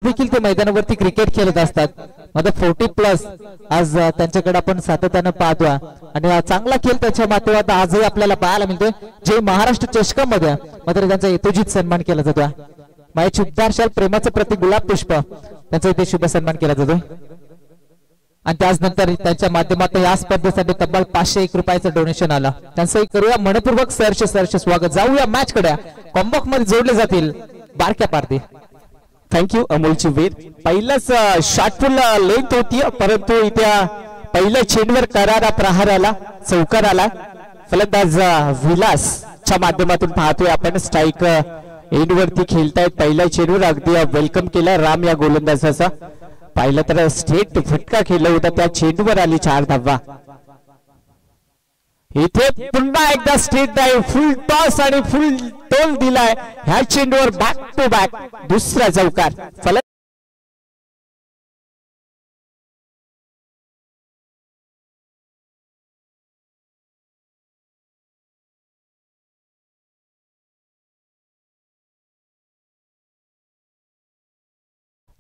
देखील ते मैदानावरती क्रिकेट खेळत असतात. मात्र 40+ आज त्यांच्याकडे आपण सातत्यानं पाहतोय आणि चांगला खेळ त्याच्या माध्यमातून आजही आपल्याला पाहायला मिळतोय. जे महाराष्ट्र चषकामध्ये मात्र त्यांचा यथोचित सन्मान केला जातो. माझ्या शुद्धार्शाल प्रेमाचं प्रतीक गुलाब पुष्प त्यांचा इथे शुभ सन्मान केला जातो. आणि त्याचनंतर त्यांच्या माध्यमातून या स्पर्धेसाठी तब्बल 501 रुपयाचं डोनेशन आलं. त्यांचं करूया मनपूर्वक सहर्ष स्वागत. जाऊया मॅच कडे. कॉम्बॉक मध्ये जोडले जातील बारक्या पारती. थँक्यू अमोलची वीर. पहिलाच शॉटफुल लेंथ होती परंतु इथे पहिल्या चेंडूवर करारा प्रहार आला, चौकार आला. फलंदाज विलासच्या माध्यमातून पाहतोय आपण स्ट्राईक एंड वरती खेळतायत. पहिल्या चेंडूवर अगदी वेलकम केला राम या गोलंदाजाचा. पाहिलं तर स्ट्रेट फटका खेळला होता, त्या चेंडूवर आली 4 धावा. इथे पुन्हा एकदा स्ट्रेट ड्राइव्ह, फुल टॉस आणि फुल टोल दिलाय. ह्या चेंडूवर बॅक टू बॅक दुसरा चौकार.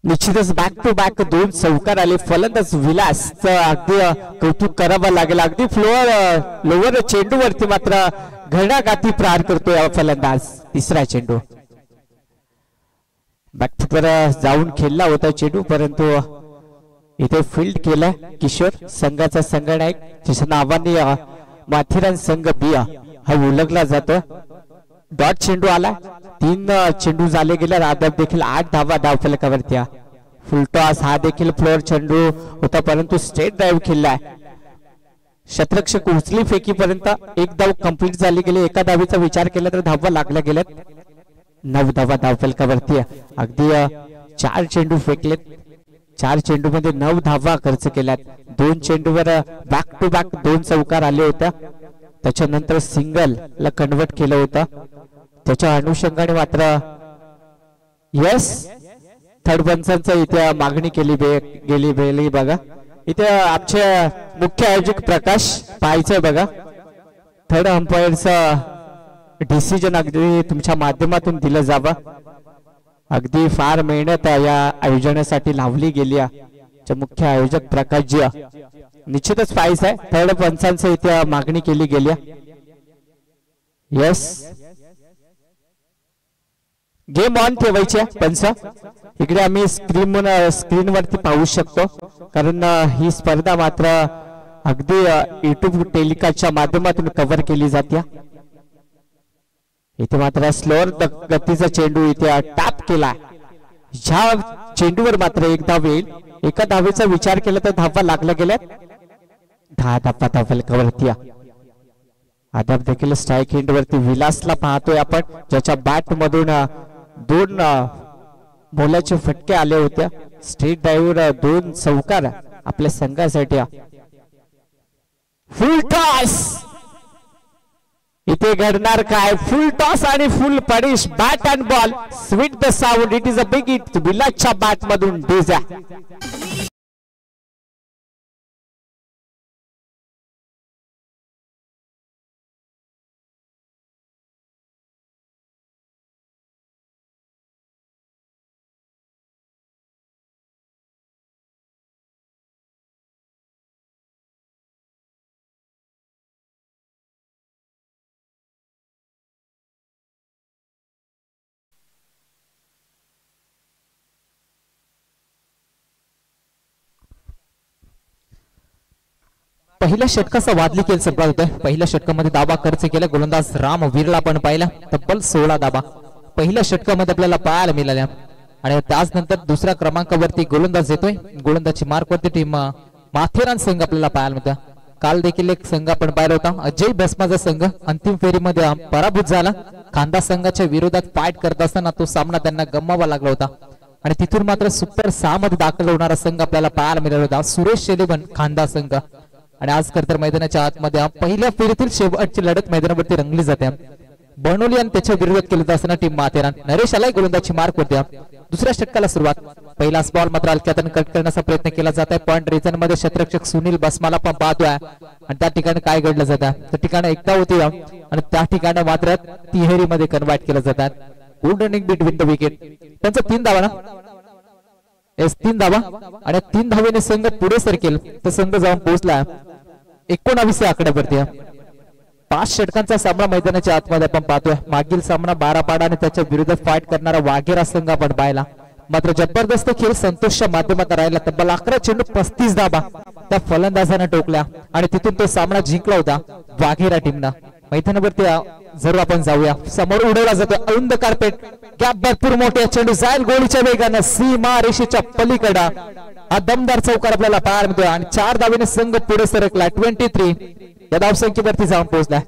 निश्चितच बॅक टू बॅक 2 चौकार आले. फलंदाज विलासचं अगदी कौतुक करावं लागेल. अगदी लोअर चेंडूवरती मात्र घणाघाती प्रहार करतोय फलंदाज. तिसरा चेंडू बॅकफुटवर जाऊन खेळला होता चेंडू परंतु इथे फील्ड केला किशोर संघाचा संघनायक, ज्याच्या नावाने माथेरान संघ बिया हा ओळखला जातो. डॉट चेंडू आला. 3 चेंडू झाले गेले. अद्याप देखील 8 धावा धावफलकावरती. फुल टॉस हा देखील फ्लोअर चेंडू होता परंतु स्ट्रेट ड्राइव्ह खेळलाय. शतरक्षक उचली फेकीपर्यंत 1 धाव कंप्लीट झाली गेली. एका धावीचा विचार केला तर धावा लागल्या गेल्यात. 9 धावा धावफलकावरती. अगदी 4 चेंडू फेकलेत. 4 चेंडू मध्ये 9 धावा खर्च केल्यात. 2 चेंडूवर बॅक टू बॅक 2 चौकार आले होत्या. त्याच्यानंतर सिंगल ला कन्वर्ट केलं होतं. त्याच्या अनुषंगाने मात्र यस थर्ड पंचांचा इथे मागणी केली गेली बघा. इथे आमचे मुख्य आयोजक प्रकाश पाहायचंय बघा. थर्ड अंपायरचं डिसिजन अगदी तुमच्या माध्यमातून दिलं जावं. अगदी फार मेहनत या आयोजनासाठी लावली गेली. मुख्य आयोजक प्रकाशजी निश्चितच पाहायचं आहे. थर्ड पंचांचं इथे मागणी केली गेली. यस गेम ऑन ठेवायचे पंच. इकडे आम्ही स्क्रीनवरती पाहू शकतो कारण ही स्पर्धा मात्र अगदी युट्यूब टेलिकास्टच्या माध्यमातून कव्हर केली जाते. इथे मात्र स्लोअर गतीचा चेंडू इथे टॅप केला. ह्या चेंडूवर मात्र 1 धाव येईल. एका धावेचा विचार केला तर धावा लागल्या गेल्यात. 10 धावा धावफलकावरती. अद्याप देखील स्ट्राईक एंड वरती विलासला पाहतोय आपण, ज्याच्या बॅट मधून 2 मोलाचे फटके आले होते. स्ट्रेट ड्राइव्हर 2 चौकार आपल्या संघासाठी. फुल टॉस इथे घडणार काय? फुल टॉस आणि full punish. Bat and ball sweet the sound. It is a big hit. विलासच्या बॅट मधून डेजा. पहिल्या षटकाचा वादली खेळ संपला होता. पहिल्या षटकामध्ये दाबा खर्च केला गोलंदाज राम वीरला आपण पाहिला. तब्बल 16 दाबा पहिल्या षटकामध्ये आपल्याला पाहायला मिळाल्या. आणि त्याचनंतर दुसऱ्या क्रमांकावरती गोलंदाज येतोय. गोलंदाजची मार्क वरती टीम माथेरान संघ आपल्याला पाहायला मिळतो. काल देखील एक संघ आपण पाहिला होता, अजय भस्माचा संघ अंतिम फेरीमध्ये पराभूत झाला. खांदा संघाच्या विरोधात फाईट करत असताना तो सामना त्यांना गमवावा लागला होता. आणि तिथून मात्र सुपर 6 मध्ये दाखल होणारा संघ आपल्याला पाहायला मिळाला होता, सुरेश शेलेबन खांदा संघ. आणि आज खरं तर मैदानाच्या आतमध्ये पहिल्या फेरीतील शेवटची लढत मैदानावरती रंगली जाते. बनोली आणि त्याच्या विरोधात केलं असताना टीम माथेरान. नरेश आलाय गोलंदाजची मार्क वरती. दुसऱ्या षटकाला सुरुवात. पहिलाच बॉल मात्र हलक्यातून कट करण्याचा प्रयत्न केला जात आहे. पॉइंट रिझन मध्ये क्षेत्ररक्षक सुनील बसमाला पण पाहतोय. आणि त्या ठिकाणी काय घडलं जातं, त्या ठिकाणी एकता होती आणि त्या ठिकाणी मात्र तिहेरी मध्ये कन्वर्ट केलं जातात. Good running between the wicket. त्यांचा 3 धावा ना. एस 3 धावा आणि 3 धावेने संघ पुढे सरकेल तर संघ जाऊन पोहोचला 19 आकड्यावरती. 5 षटकांचा सामना मैदानाच्या आतमध्ये आपण पाहतोय. मागील सामना 12 पाडा आणि त्याच्या विरोधात फाईट करणारा वाघेरा संघ आपण पाहिला. मात्र जबरदस्त खेळ संतोषच्या माध्यमात राहिला. तब्बल 11 चेंडू 35 धाबा त्या फलंदाजाने टोकल्या आणि तिथून तो सामना जिंकला होता वाघेरा टीमनं. मैदानावरती जरूर आपण जाऊया. समोर उडवला जातो अरुंद कार्पेट, गॅप भरपूर मोठे, चेंडू जाईल गोळीच्या वेगानं सीमा रेषेच्या पलीकडा. हा दमदार चौकार आपल्याला पाहायला मिळतोय आणि 4 धावेने संघ पुढे सरकला. 23 या धावसंख्येवरती जाऊन पोहोचला.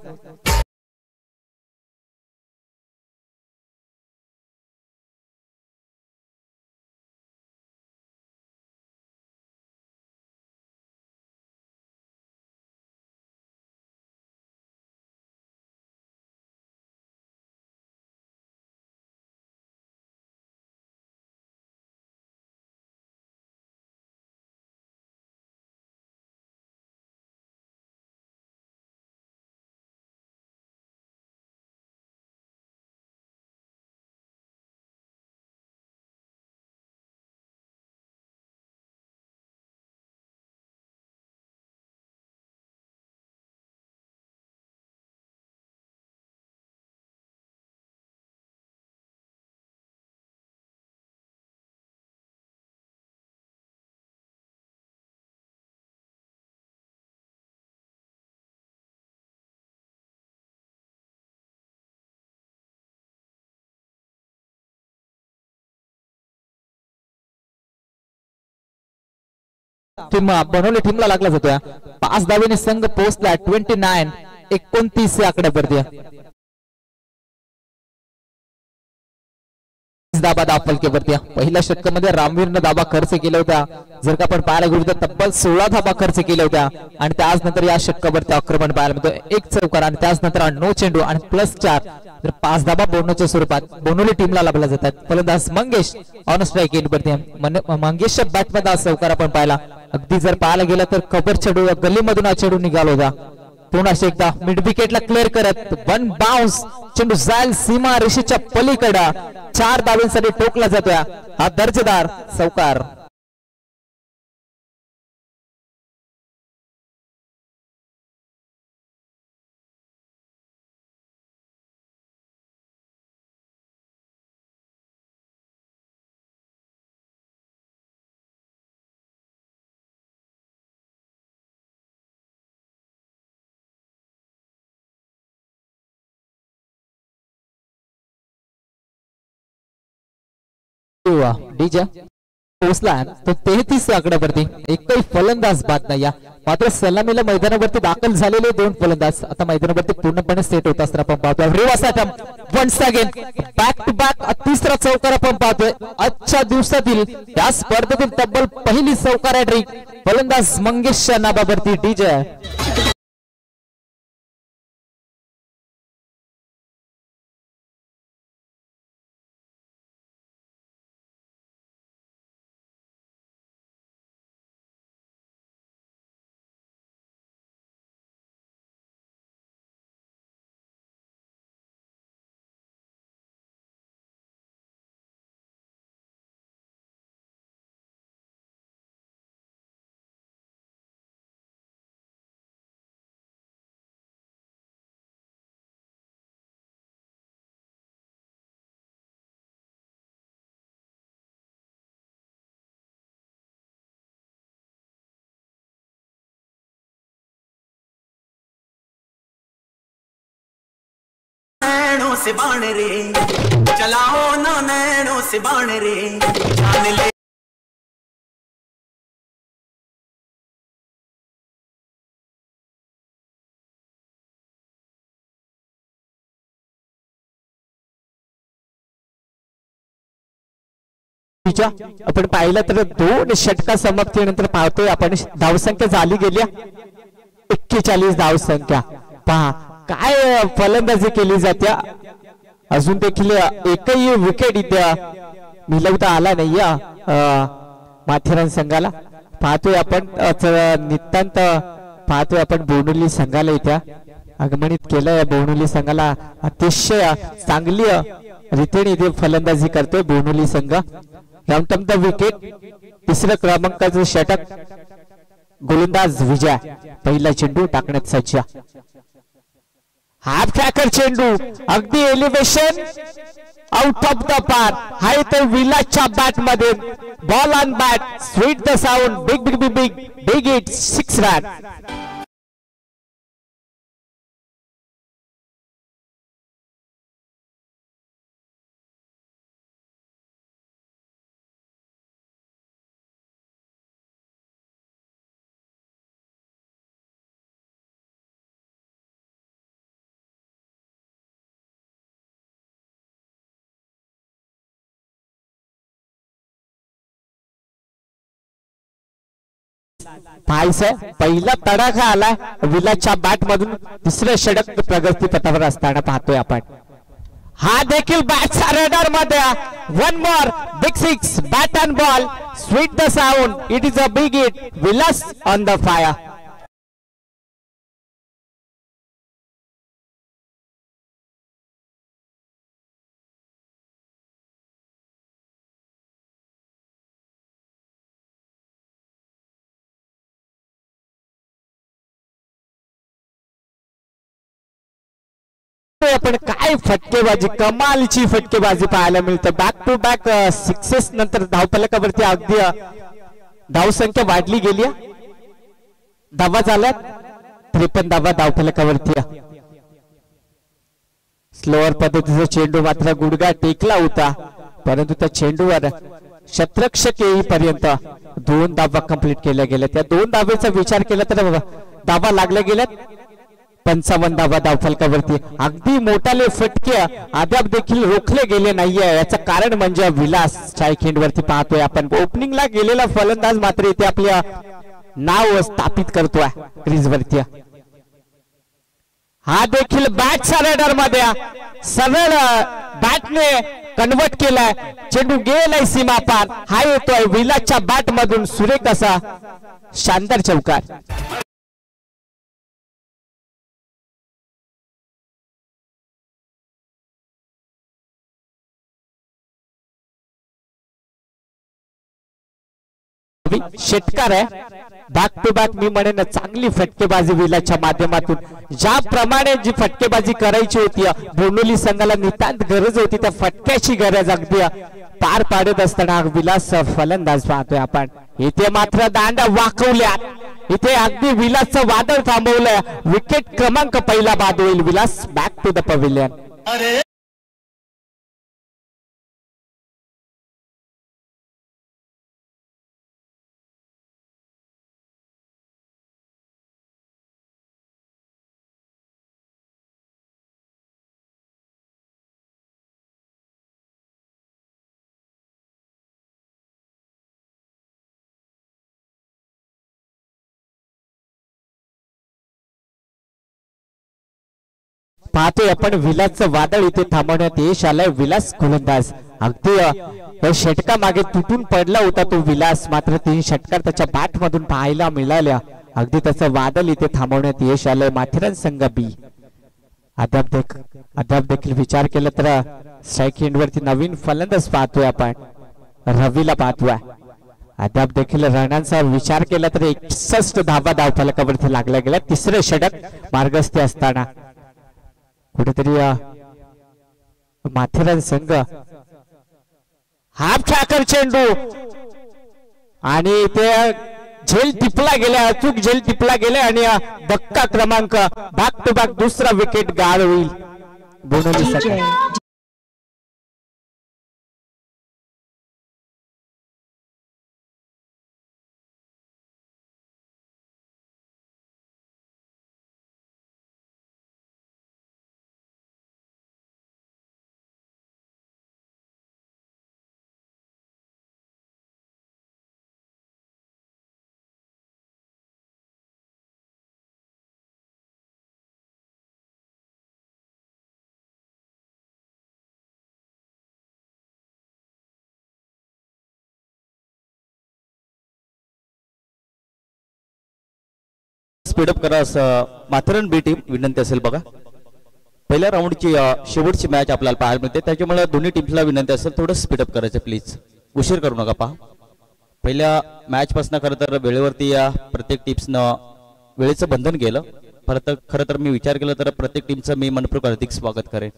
बनवले टीमला लागला जातोय. 5 धावेने संघ पोहोचला 29 आकड्यावरती. दाबा फलकेवरती पहिल्या षटकामध्ये रामवीरनं दाबा खर्च केला होता. जर का आपण पाहायला गेलो तर तब्बल 16 धाबा खर्च केल्या होत्या आणि त्याच नंतर या षटकावरती आक्रमण पाहायला मिळतं. 1 चौकार आणि त्याच नंतर 9 चेंडू आणि +4 तर 5 धाबा बोनोच्या स्वरूपात बोनोली टीमला लाभल्या जातात. फलंदाज मंगेश ऑन स्ट्राईक एंडवरती. मंगेशच्या बॅटमध्ये चौकार आपण पाहिला. अगदी जर पाहायला गेलं तर कबर चेंडू गल्लीमधून हा चेंडू निघाला होता. पुन्हा एकदा मिड विकेटला क्लिअर करत 1 बाउन्स, चेंडू जाईल सीमा रेषेच्या पलीकडे. 4 धावांसाठी टोकला जातोय हा दर्जेदार चौकार. डीजा पोहोचला तो 33 आकड्यावरती. एकही फलंदाज बाद नाही. मात्र सलामीला मैदानावरती दाखल झालेले 2 फलंदाज आता मैदानावरती पूर्णपणे सेट होत असताना आपण पाहतोय. Reverse attempt once again back to back तिसरा चौकार आपण पाहतोय. आजच्या दिवसातील त्या स्पर्धेतील तब्बल पहिली चौकार हॅट्रिक फलंदाज मंगेशच्या नावावरती. डीजे नैनों से बाण रे चलाओ ना, नैनों से बाण रे जान ले. आपण पाहिलं तर 2 षटका समाप्तीनंतर पाहतोय आपण धावसंख्या झाली गेल्या 41 धावसंख्या. पहा काय फलंदाजी केली जात्या. अजून देखील एकही विकेट इथे मिळवता आला नाही माथेरान संघाला. पाहतोय आपण नितांत पाहतोय आपण बोनुली संघाला इथे आगमनित केलंय. बोनुली संघाला अतिशय चांगली रीतीने इथे फलंदाजी करतोय बोनुली संघ. राउंड द विकेट तिसऱ्या क्रमांकाचं षटक गोलंदाज विजय पहिला चेंडू टाकण्यात सज्ज हाफ ट्रॅकर चेंडू अगदी एलिव्हेशन आउट ऑफ द पार हाय तर विलासच्या बॅट मध्ये ball on bat sweet the sound big big big big big hit 6 run पहिला तडाखा आलाय विलासच्या बॅट मधून तिसरं षटक प्रगती पथावर असताना पाहतोय आपण हा देखील बॅटचा रडार मध्ये one more big six bat and ball sweet the sound it is a big hit Vilas on the fire आपण काय फटकेबाजी कमालची फटकेबाजी पाहायला मिळते बॅक टू बॅक सिक्सेस नंतर धावफलकावरती अगदी धावसंख्या वाढली गेली धावा झाल्या 53 धावा धावफलकावरती स्लोअर पद्धतीचा चेंडू मात्र गुडघा टेकला होता परंतु त्या चेंडूवर शतरक्षक येईपर्यंत 2 धावा कंप्लीट केल्या गेल्या त्या 2 धावेचा विचार केला तर धावा लागल्या गेल्यात 55 धावा धावफलकावरती अगदी मोठाले फटके अद्याप देखील रोखले गेले नाहीये याचं कारण म्हणजे विलास स्ट्राईक वरती पाहतोय आपण ओपनिंगला गेलेला फलंदाज मात्र इथे आपल्या नाव स्थापित करतोय क्रीज वरती हा देखील बॅटच्या रेडर मध्ये सरळ बॅटने कन्वर्ट केलाय चेंडू गेलाय सीमा पार हा येतोय विलासच्या बॅट मधून सुरेख असा शानदार चौकार षटकार आहे बॅक टू बॅक मी म्हणेन चांगली फटकेबाजी विलासच्या माध्यमातून ज्याप्रमाणे जी फटकेबाजी करायची होती बोर्नोली संघाला नितांत गरज होती त्या फटक्याची गरज अगदी पार पाडत असताना विलास फलंदाज पाहतोय आपण इथे मात्र दांडा वाकवल्या इथे अगदी विलासचं वादळ थांबवलंय विकेट क्रमांक पहिला बाद होईल विलास बॅक टू द पवेलियन पाहतोय आपण विलासचं वादळ इथे थांबवण्यात यश आलंय विलास गोलंदाज अगदी या षटका मागे तुटून पडला होता तो विलास मात्र 3 षटकार त्याच्या बॅट मधून पाहायला मिळाल्या अगदी त्याचं वादळ इथे थांबवण्यात यश आलंय माथेरान संघ बी अद्याप देखील विचार केला तर स्ट्राईक एंडवरती नवीन फलंदाज पाहतोय आपण रवीला पाहतोय अद्याप देखील रनांचा विचार केला तर 61 धावा धावफलकावरती लागल्या गेल्या तिसरे षटक मार्गस्थी असताना कुठेतरी माथेरान संघ हाफ ट्रॅकर चेंडू आणि ते झेल टिपला गेल्या अचूक झेल टिपला गेल्या आणि धक्का क्रमांक बॅक टू बॅक दुसरा विकेट गाळ होईल बोनोली संघ स्पीडअप करा असं माथेरान बी टीम विनंती असेल बघा पहिल्या राऊंडची शेवटची मॅच आपल्याला पाहायला मिळते त्याच्यामुळे दोन्ही टीमला विनंती असेल थोडं स्पीडअप करायचं प्लीज उशीर करू नका पहा पहिल्या मॅच पासून खरं तर वेळेवरती या प्रत्येक टीम्सनं वेळेचं बंधन केलं. खरं तर मी विचार केला तर प्रत्येक टीमचं मी मनपूर्वक हार्दिक स्वागत करेन.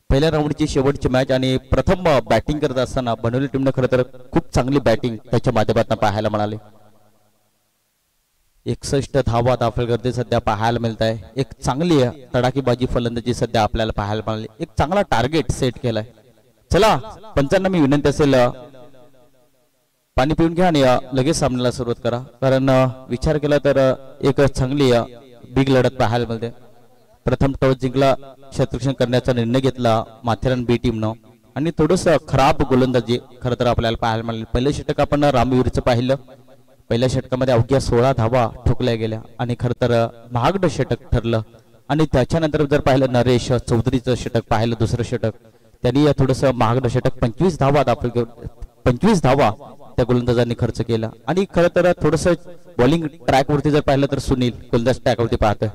पहिल्या राऊंडची शेवटची मॅच आणि प्रथम बॅटिंग करत असताना बनवली टीमनं खरं तर खूप चांगली बॅटिंग त्याच्या माध्यमातून पाहायला मिळाली. 61 धावा दाखल करते सध्या पाहायला मिळत आहे. एक चांगली तडाखीबाजी फलंदाजी सध्या आपल्याला पाहायला मिळाली. एक चांगला टार्गेट सेट केलाय. चला पंचांना मी विनंती असेल पाणी पिऊन घ्या आणि लगेच सामन्याला सुरुवात करा. कारण विचार केला तर एक चांगली बिग लढत पाहायला मिळते. प्रथम टॉस जिंकला, क्षेत्ररक्षण करण्याचा निर्णय घेतला माथेरान बी टीमनं आणि थोडस खराब गोलंदाजी खरं तर आपल्याला पाहायला मिळाली. पहिलं षटक आपण रामवीरचं पाहिलं. पहिल्या षटकामध्ये अवघ्या 16 धावा ठोकल्या गेल्या आणि खरं तर महागडं षटक ठरलं. आणि त्याच्यानंतर जर पाहिलं नरेश चौधरीचं षटक पाहिलं, दुसरं षटक त्यांनी थोडस महागडं षटक 25 धावा दाखल 25 धावा त्या गोलंदाजांनी खर्च केला. आणि खरं तर थोडस बॉलिंग ट्रॅक वरती जर पाहिलं तर सुनील गोलंदाज ट्रॅकवरती पाहतोय.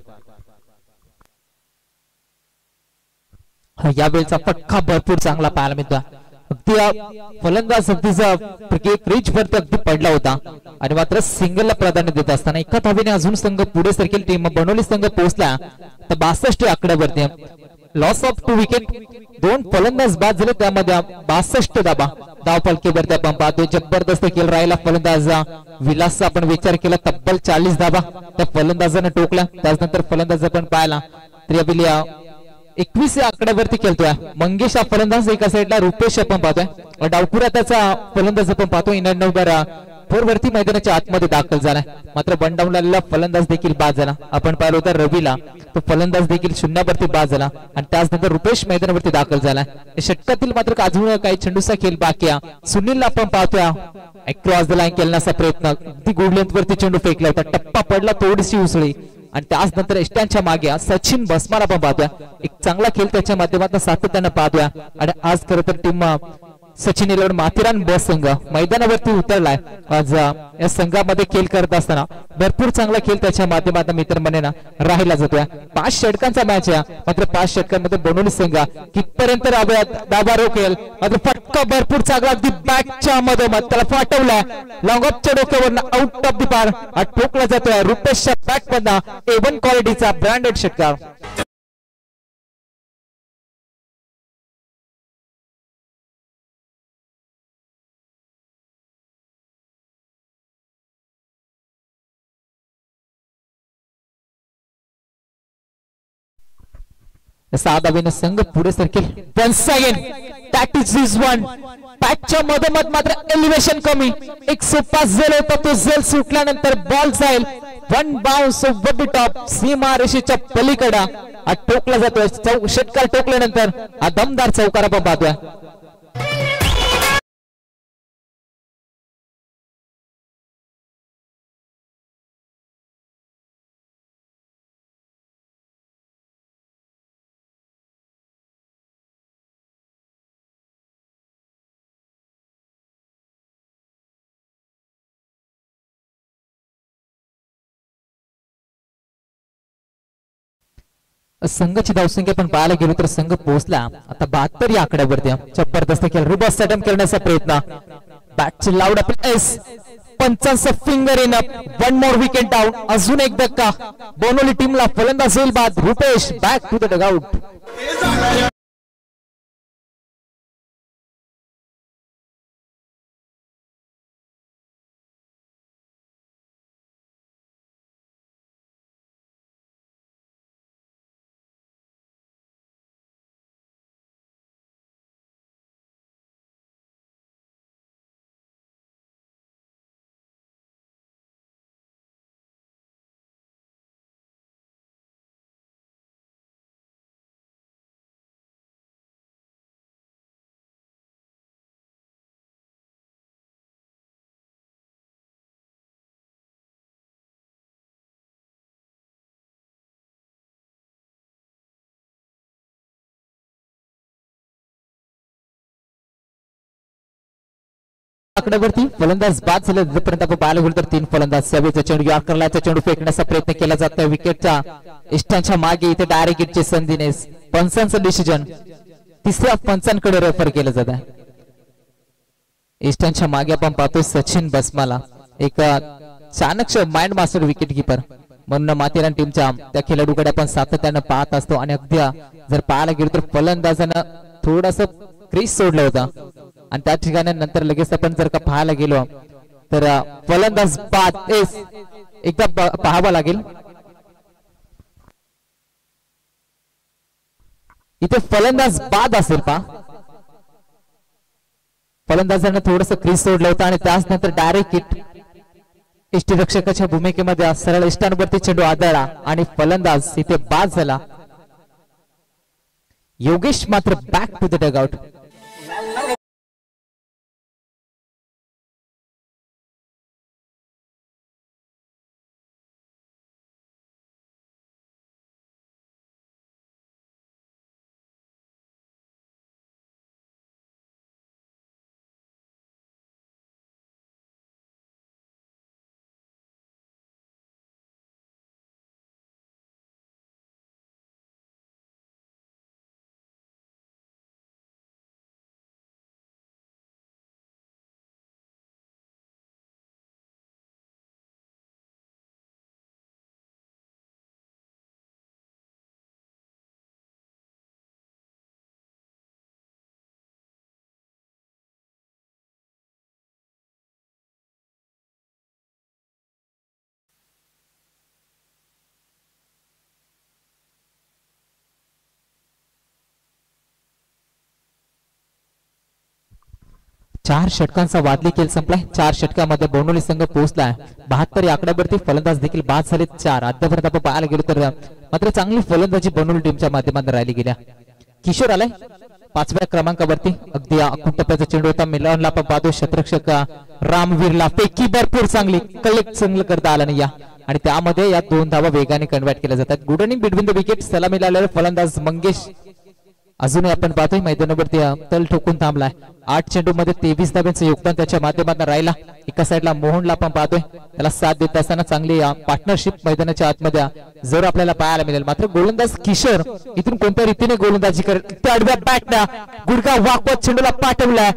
यावेळेचा फटका भरपूर चांगला पाहायला मिळतो. अगदी फलंदाज अगदीचा क्रीज वरती अगदी पडला होता आणि मात्र सिंगलला प्राधान्य देत असताना एका धावेने अजून संघ पुढे सरकेल. टीम बनवली संघ पोहोचला तर 62 आकड्यावरती. लॉस ऑफ 2 विकेट, 2 फलंदाज बाद झाले, त्यामध्ये 62 धावा धाव फलकेवरती आपण पाहतोय. जबरदस्त खेळ राहिला फलंदाज विलासचा आपण विचार केला. तब्बल 40 धावा त्या फलंदाजाने टोकल्या. त्यानंतर फलंदाज आपण पाहिला त्रियाबिलिया 21 आकड्यावरती खेळतोय. मंगेश हा फलंदाज एका साईडला, रुपेश आपण पाहतोय. डावपुरा त्याचा फलंदाज आपण पाहतोय. 4 वरती मैदानाच्या आतमध्ये दाखल झाला. मात्र बंडावलेला फलंदाज देखील बाद झाला. आपण पाहिलं होतं रवीला, तो फलंदाज देखील 0 वरती बाद झाला आणि त्यानंतर रुपेश मैदानावरती दाखल झाला. षटकातील मात्र अजून काही चेंडूचा खेळ बाकी आहे. सुनीलला आपण पाहतोय क्रॉस द लाईन केल्याचा प्रयत्न, अगदी गुड लेंथ वरती चेंडू फेकला होता, टप्पा पडला, थोडीशी उसळी आणि त्यानंतर एस्ट्यांच्या मागे सचिन बसमार आपण पाहतोय. एक चांगला खेळ त्याच्या माध्यमातून सातत्यानं पाहतोय. आणि आज खरं तर टीम सचिन 11 माथेरान ब संघ मैदानावरती उतरलाय. आज या संघामध्ये खेळ करत असताना भरपूर चांगला खेळ त्याच्या माध्यमातून मित्रमंडळींना राहिला जातोय. 5 षटकांचा मॅच आहे. मात्र 5 षटकांमध्ये बनवली संघ कितपर्यंत दाबा रोखेल. मात्र फटका भरपूर चांगला अगदी बॅटच्या मधोमध त्याला फाटवलाय. लॉंग ऑफच्या डोक्यावरनं आउट ऑफ द पार ठोकला जातोय. रुपेशच्या बॅट मधला A1 क्वालिटीचा ब्रँडेड षटकार. साधावेने संघ पुढे सरकेल. Once again that is his one. पॅचच्या मधोमध मात्र एलिव्हेशन कमी. एक सोपा झेल होता, तो झेल सुटल्यानंतर बॉल जाईल 1 बाउन्स ओव्हर द टॉप. सीमा रेषेच्या पलीकडे टोकला जातोय. षटकार टोकल्यानंतर हा दमदार चौकार आपण पाहतोय. संघाची धावसंख्या पण पाहायला गेलो तर संघ पोहोचला आता 72 या आकड्यावरती. जबरदस्त खेळ, रिवर्स अटेम्प्ट करण्याचा प्रयत्न, बॅटची लाऊड एस, पंचांचं finger in up, 1 more wicket down. अजून एक धक्का, बोनोली टीमला फलंदाज होईल बाद. Rupesh back to the dugout. आकड्यावरती फलंदाज बाद झाले. जोपर्यंत आपण पाहायला गेलो तर 3 फलंदाज, सभेचा चेंडू यॉर्करला चेंडू फेकण्याचा प्रयत्न केला जात नाही. विकेटच्या इष्टांच्या मागे इथे डायरेक्ट हिटची संधीने पंचांचं डिसिजन तिसऱ्या पंचांकडे रेफर केलं जात आहे. ईस्टर्नच्या मागे आपण पाहतोय सचिन बसमाला, एक Chanakya mind master wicket keeper म्हणून माथेरान टीमच्या त्या खेळाडूकडे आपण सातत्यानं पाहत असतो. आणि अगदी जर पाहायला गेलो तर फलंदाजानं थोडस क्रीज सोडलं होतं आणि त्या ठिकाणी नंतर लगेच आपण जर का पाहायला गेलो तर फलंदाज बाद एकदा पाहावं लागेल. इथे फलंदाज बाद असेल पा, फलंदाजानं थोडस क्रीज सोडलं होतं आणि त्याच नंतर डायरेक्ट हिट यष्टीरक्षकाच्या भूमिकेमध्ये सरळ इष्टांवरती चेंडू आदळला आणि फलंदाज इथे बाद झाला. योगेश मात्र बॅक टू द डगआउट. चार षटकांचा वादळी खेळ संपलाय. 4 षटकामध्ये बोनोली संघ पोहोचलाय 72 या आकड्यावरती. फलंदाज देखील बाद झाले 4. अद्यापर्यंत आपण पाहायला गेलो तर मात्र चांगली फलंदाजी बोनोली टीमच्या माध्यमातून राहिली गेल्या. किशोर आलाय 5व्या क्रमांकावरती. अगदी टप्प्याचा चेंडू होता मिलनला आपण पाहतो क्षेत्ररक्षक रामवीरला पैकी भरपूर चांगली कलेक्ट चांगलं करता आला नाही या आणि त्यामध्ये या 2 धावा वेगाने कन्वर्ट केल्या जातात. Good inning between the wicket. सलामी लावलेला फलंदाज मंगेश अजूनही आपण पाहतोय मैदानावरती तल ठोकून थांबलाय. 8 चेंडू मध्ये 23 धाब्यांचं योगदान त्याच्या माध्यमातून राहिला. एका साईडला मोहनला आपण पाहतोय त्याला साथ देत असताना चांगली पार्टनरशिप मैदानाच्या आतमध्ये जर आपल्याला पाहायला मिळेल. मात्र गोलंदाज किशोर इथून कोणत्या रीतीने गोलंदाजी करेल. आडव्या बॅटना गुडघा वाकवत चेंडूला पाठवलाय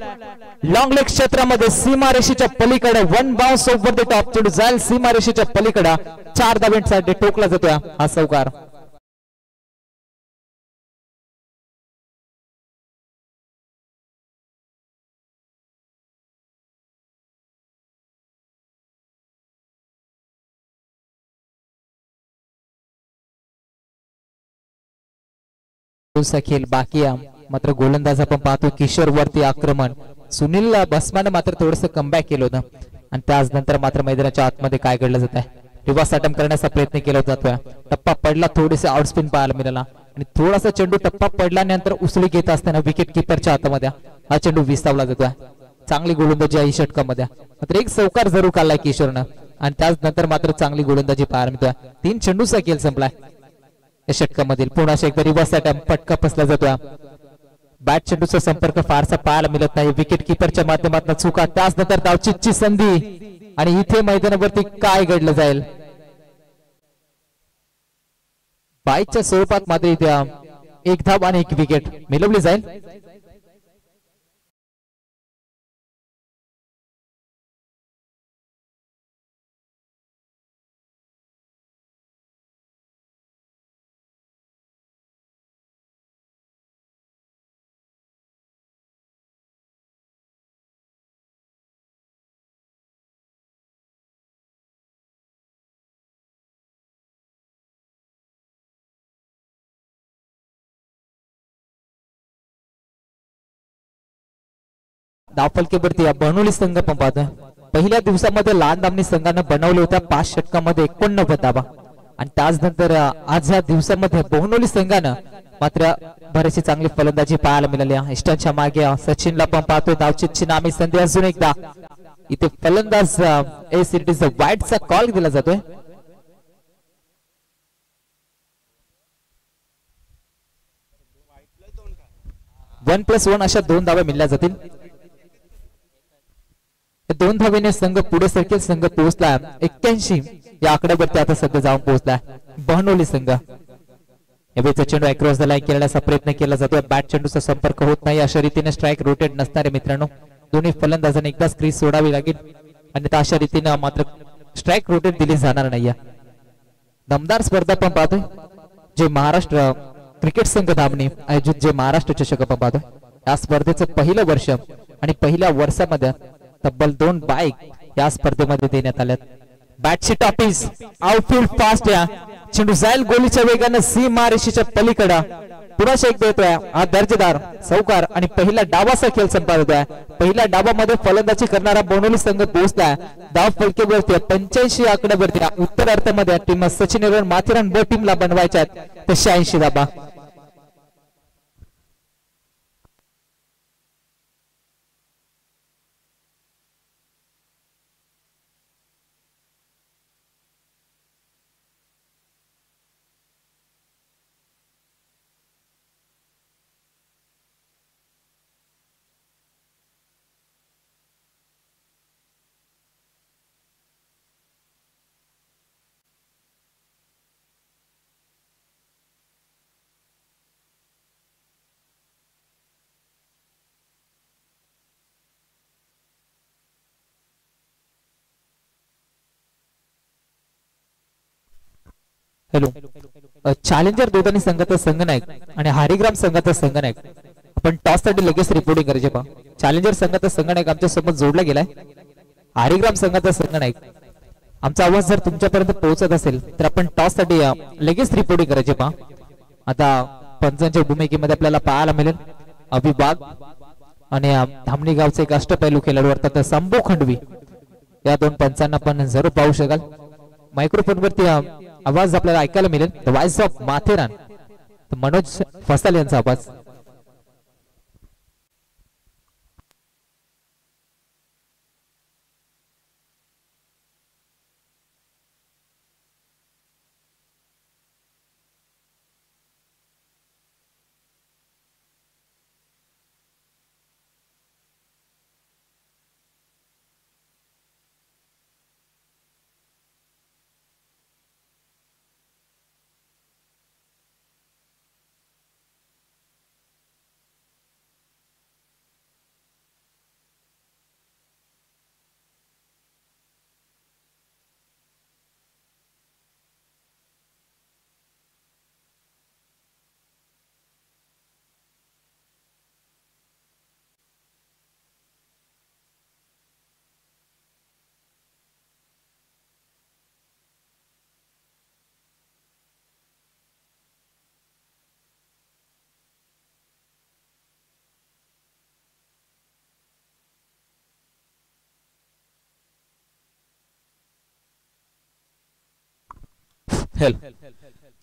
लॉंग लेग क्षेत्रामध्ये सीमारेषेच्या पलीकडे. 1 बाउन्स ओव्हर द टॉप. चेंडू जाईल सीमारेषेच्या पलीकडे. 4 धाब्यांसाठी ठोकला जातोय हा चौकार. खेळ बाकी मात्र गोलंदाज आपण पाहतो किशोर वरती आक्रमण. सुनील बसमाने मात्र थोडस कमबॅक केलं होतं आणि त्याच नंतर मात्र मैदानाच्या आतमध्ये काय घडलं जात आहे. रिव्हर्स अटेम्प्ट करण्याचा प्रयत्न केला होता. टप्पा पडला, थोडेसे आउटस्पिन पाहायला मिळाला आणि थोडासा चेंडू टप्पा पडल्यानंतर उसळी घेत असताना विकेट किपरच्या हातामध्ये हा चेंडू विसावला जातोय. चांगली गोलंदाजी आहे षटकामध्ये. मात्र एक चौकार जरूर काढलाय किशोरनं आणि त्याच नंतर मात्र चांगली गोलंदाजी पाहायला मिळतोय. 3 चेंडूचा खेळ संपलाय या षटकामधील. पुन्हा एकदा रिव्हर्स अटेम्प्ट पटका फसला जातोय. बॅट चेंडूचा संपर्क फारसा पाहायला मिळत नाही. विकेट किपरच्या माध्यमातून चुका. त्याच नंतर धावचीची संधी आणि इथे मैदानावरती काय घडलं जाईल. बाईच्या स्वरूपात मात्र इथे 1 धाव आणि 1 विकेट मिळवली जाईल. धावफलकेवरती बनवली संघ पण पाहतोय. पहिल्या दिवसामध्ये लहान दामनी संघानं बनवले होत्या 5 षटकामध्ये 89 धावा आणि त्याच नंतर आज या दिवसामध्ये बोहनोली संघानं मात्र बरीचशी चांगली फलंदाजी पाहायला मिळाली. इष्टांच्या मागे सचिनला पण पाहतोय. धावचीची नामी संधी अजून एकदा इथे फलंदाज वाईटचा कॉल दिला जातोय. 1+1 अशा 2 धावा मिळल्या जातील. 2 धावेने संघ पुढे सरकेल. संघ पोहोचला 81 या आकड्यावरती आता सध्या जाऊन पोहोचला बहनोली संघ. यावेळीचा चेंडू अक्रॉस द लाईन खेळण्याचा प्रयत्न केला जातोय. बॅट चेंडूचा संपर्क होत नाही. अशा रीतीने स्ट्राईक रोटेट नसणारे मित्रांनो दोन्ही फलंदाजांनी एकदाच क्रीज सोडावी लागेल आणि अशा रीतीने मात्र स्ट्राईक रोटेट दिली जाणार नाही. दमदार स्पर्धा पण पाहतोय जे महाराष्ट्र क्रिकेट संघ धामणी आयोजित जे महाराष्ट्र चषक आपण पाहतोय या स्पर्धेचं पहिलं वर्ष आणि पहिल्या वर्षामध्ये तब्बल 2 बाईक या स्पर्धेमध्ये देण्यात आल्यात. बॅटची टॉपीज आउटफील्ड फास्ट या चेंडू जाईल गोलीच्या वेगाने सीमारेषेच्या पलीकडे पुन्हा शेक देतोय. हा दर्जेदार चौकार आणि पहिला डावाचा खेळ संपत होतोय. पहिल्या डावामध्ये फलंदाजी करणारा बोनोली संघ पोहोचलाय धाव फलकेवरती 85 आकड्यावरती. उत्तर अर्थामध्ये टीम सचिन माथेरान ब टीमला बनवायच्या आहेत ते 86 धाबा. हॅलो, चॅलेंजर दोघांनी संघाचा संघनायक आणि हरिग्राम संघाचा संघनायक आपण टॉस साठी लगेच रिपोर्टिंग करायचे पहा. चॅलेंजर संघाचा संघनायक आमच्या सोबत जोडला गेलाय. हरिग्राम संघाचा संघनायक आमचा आवाज जर तुमच्यापर्यंत पोहोचत असेल तर आपण टॉस साठी लगेच रिपोर्टिंग करायचे पहा. आता पंचांच्या भूमिकेमध्ये आपल्याला पाहायला मिळेल अभिभाग आणि धामणी गावचे एक अष्टपैलू खेळाडू अर्थात शंभू खंडवी या 2 पंचांना पण जरूर पाहू शकाल. मायक्रोफोन वरती आवाज आपल्याला ऐकायला मिळेल. The voice of Matheran Manoj Phasal यांचा आवाज.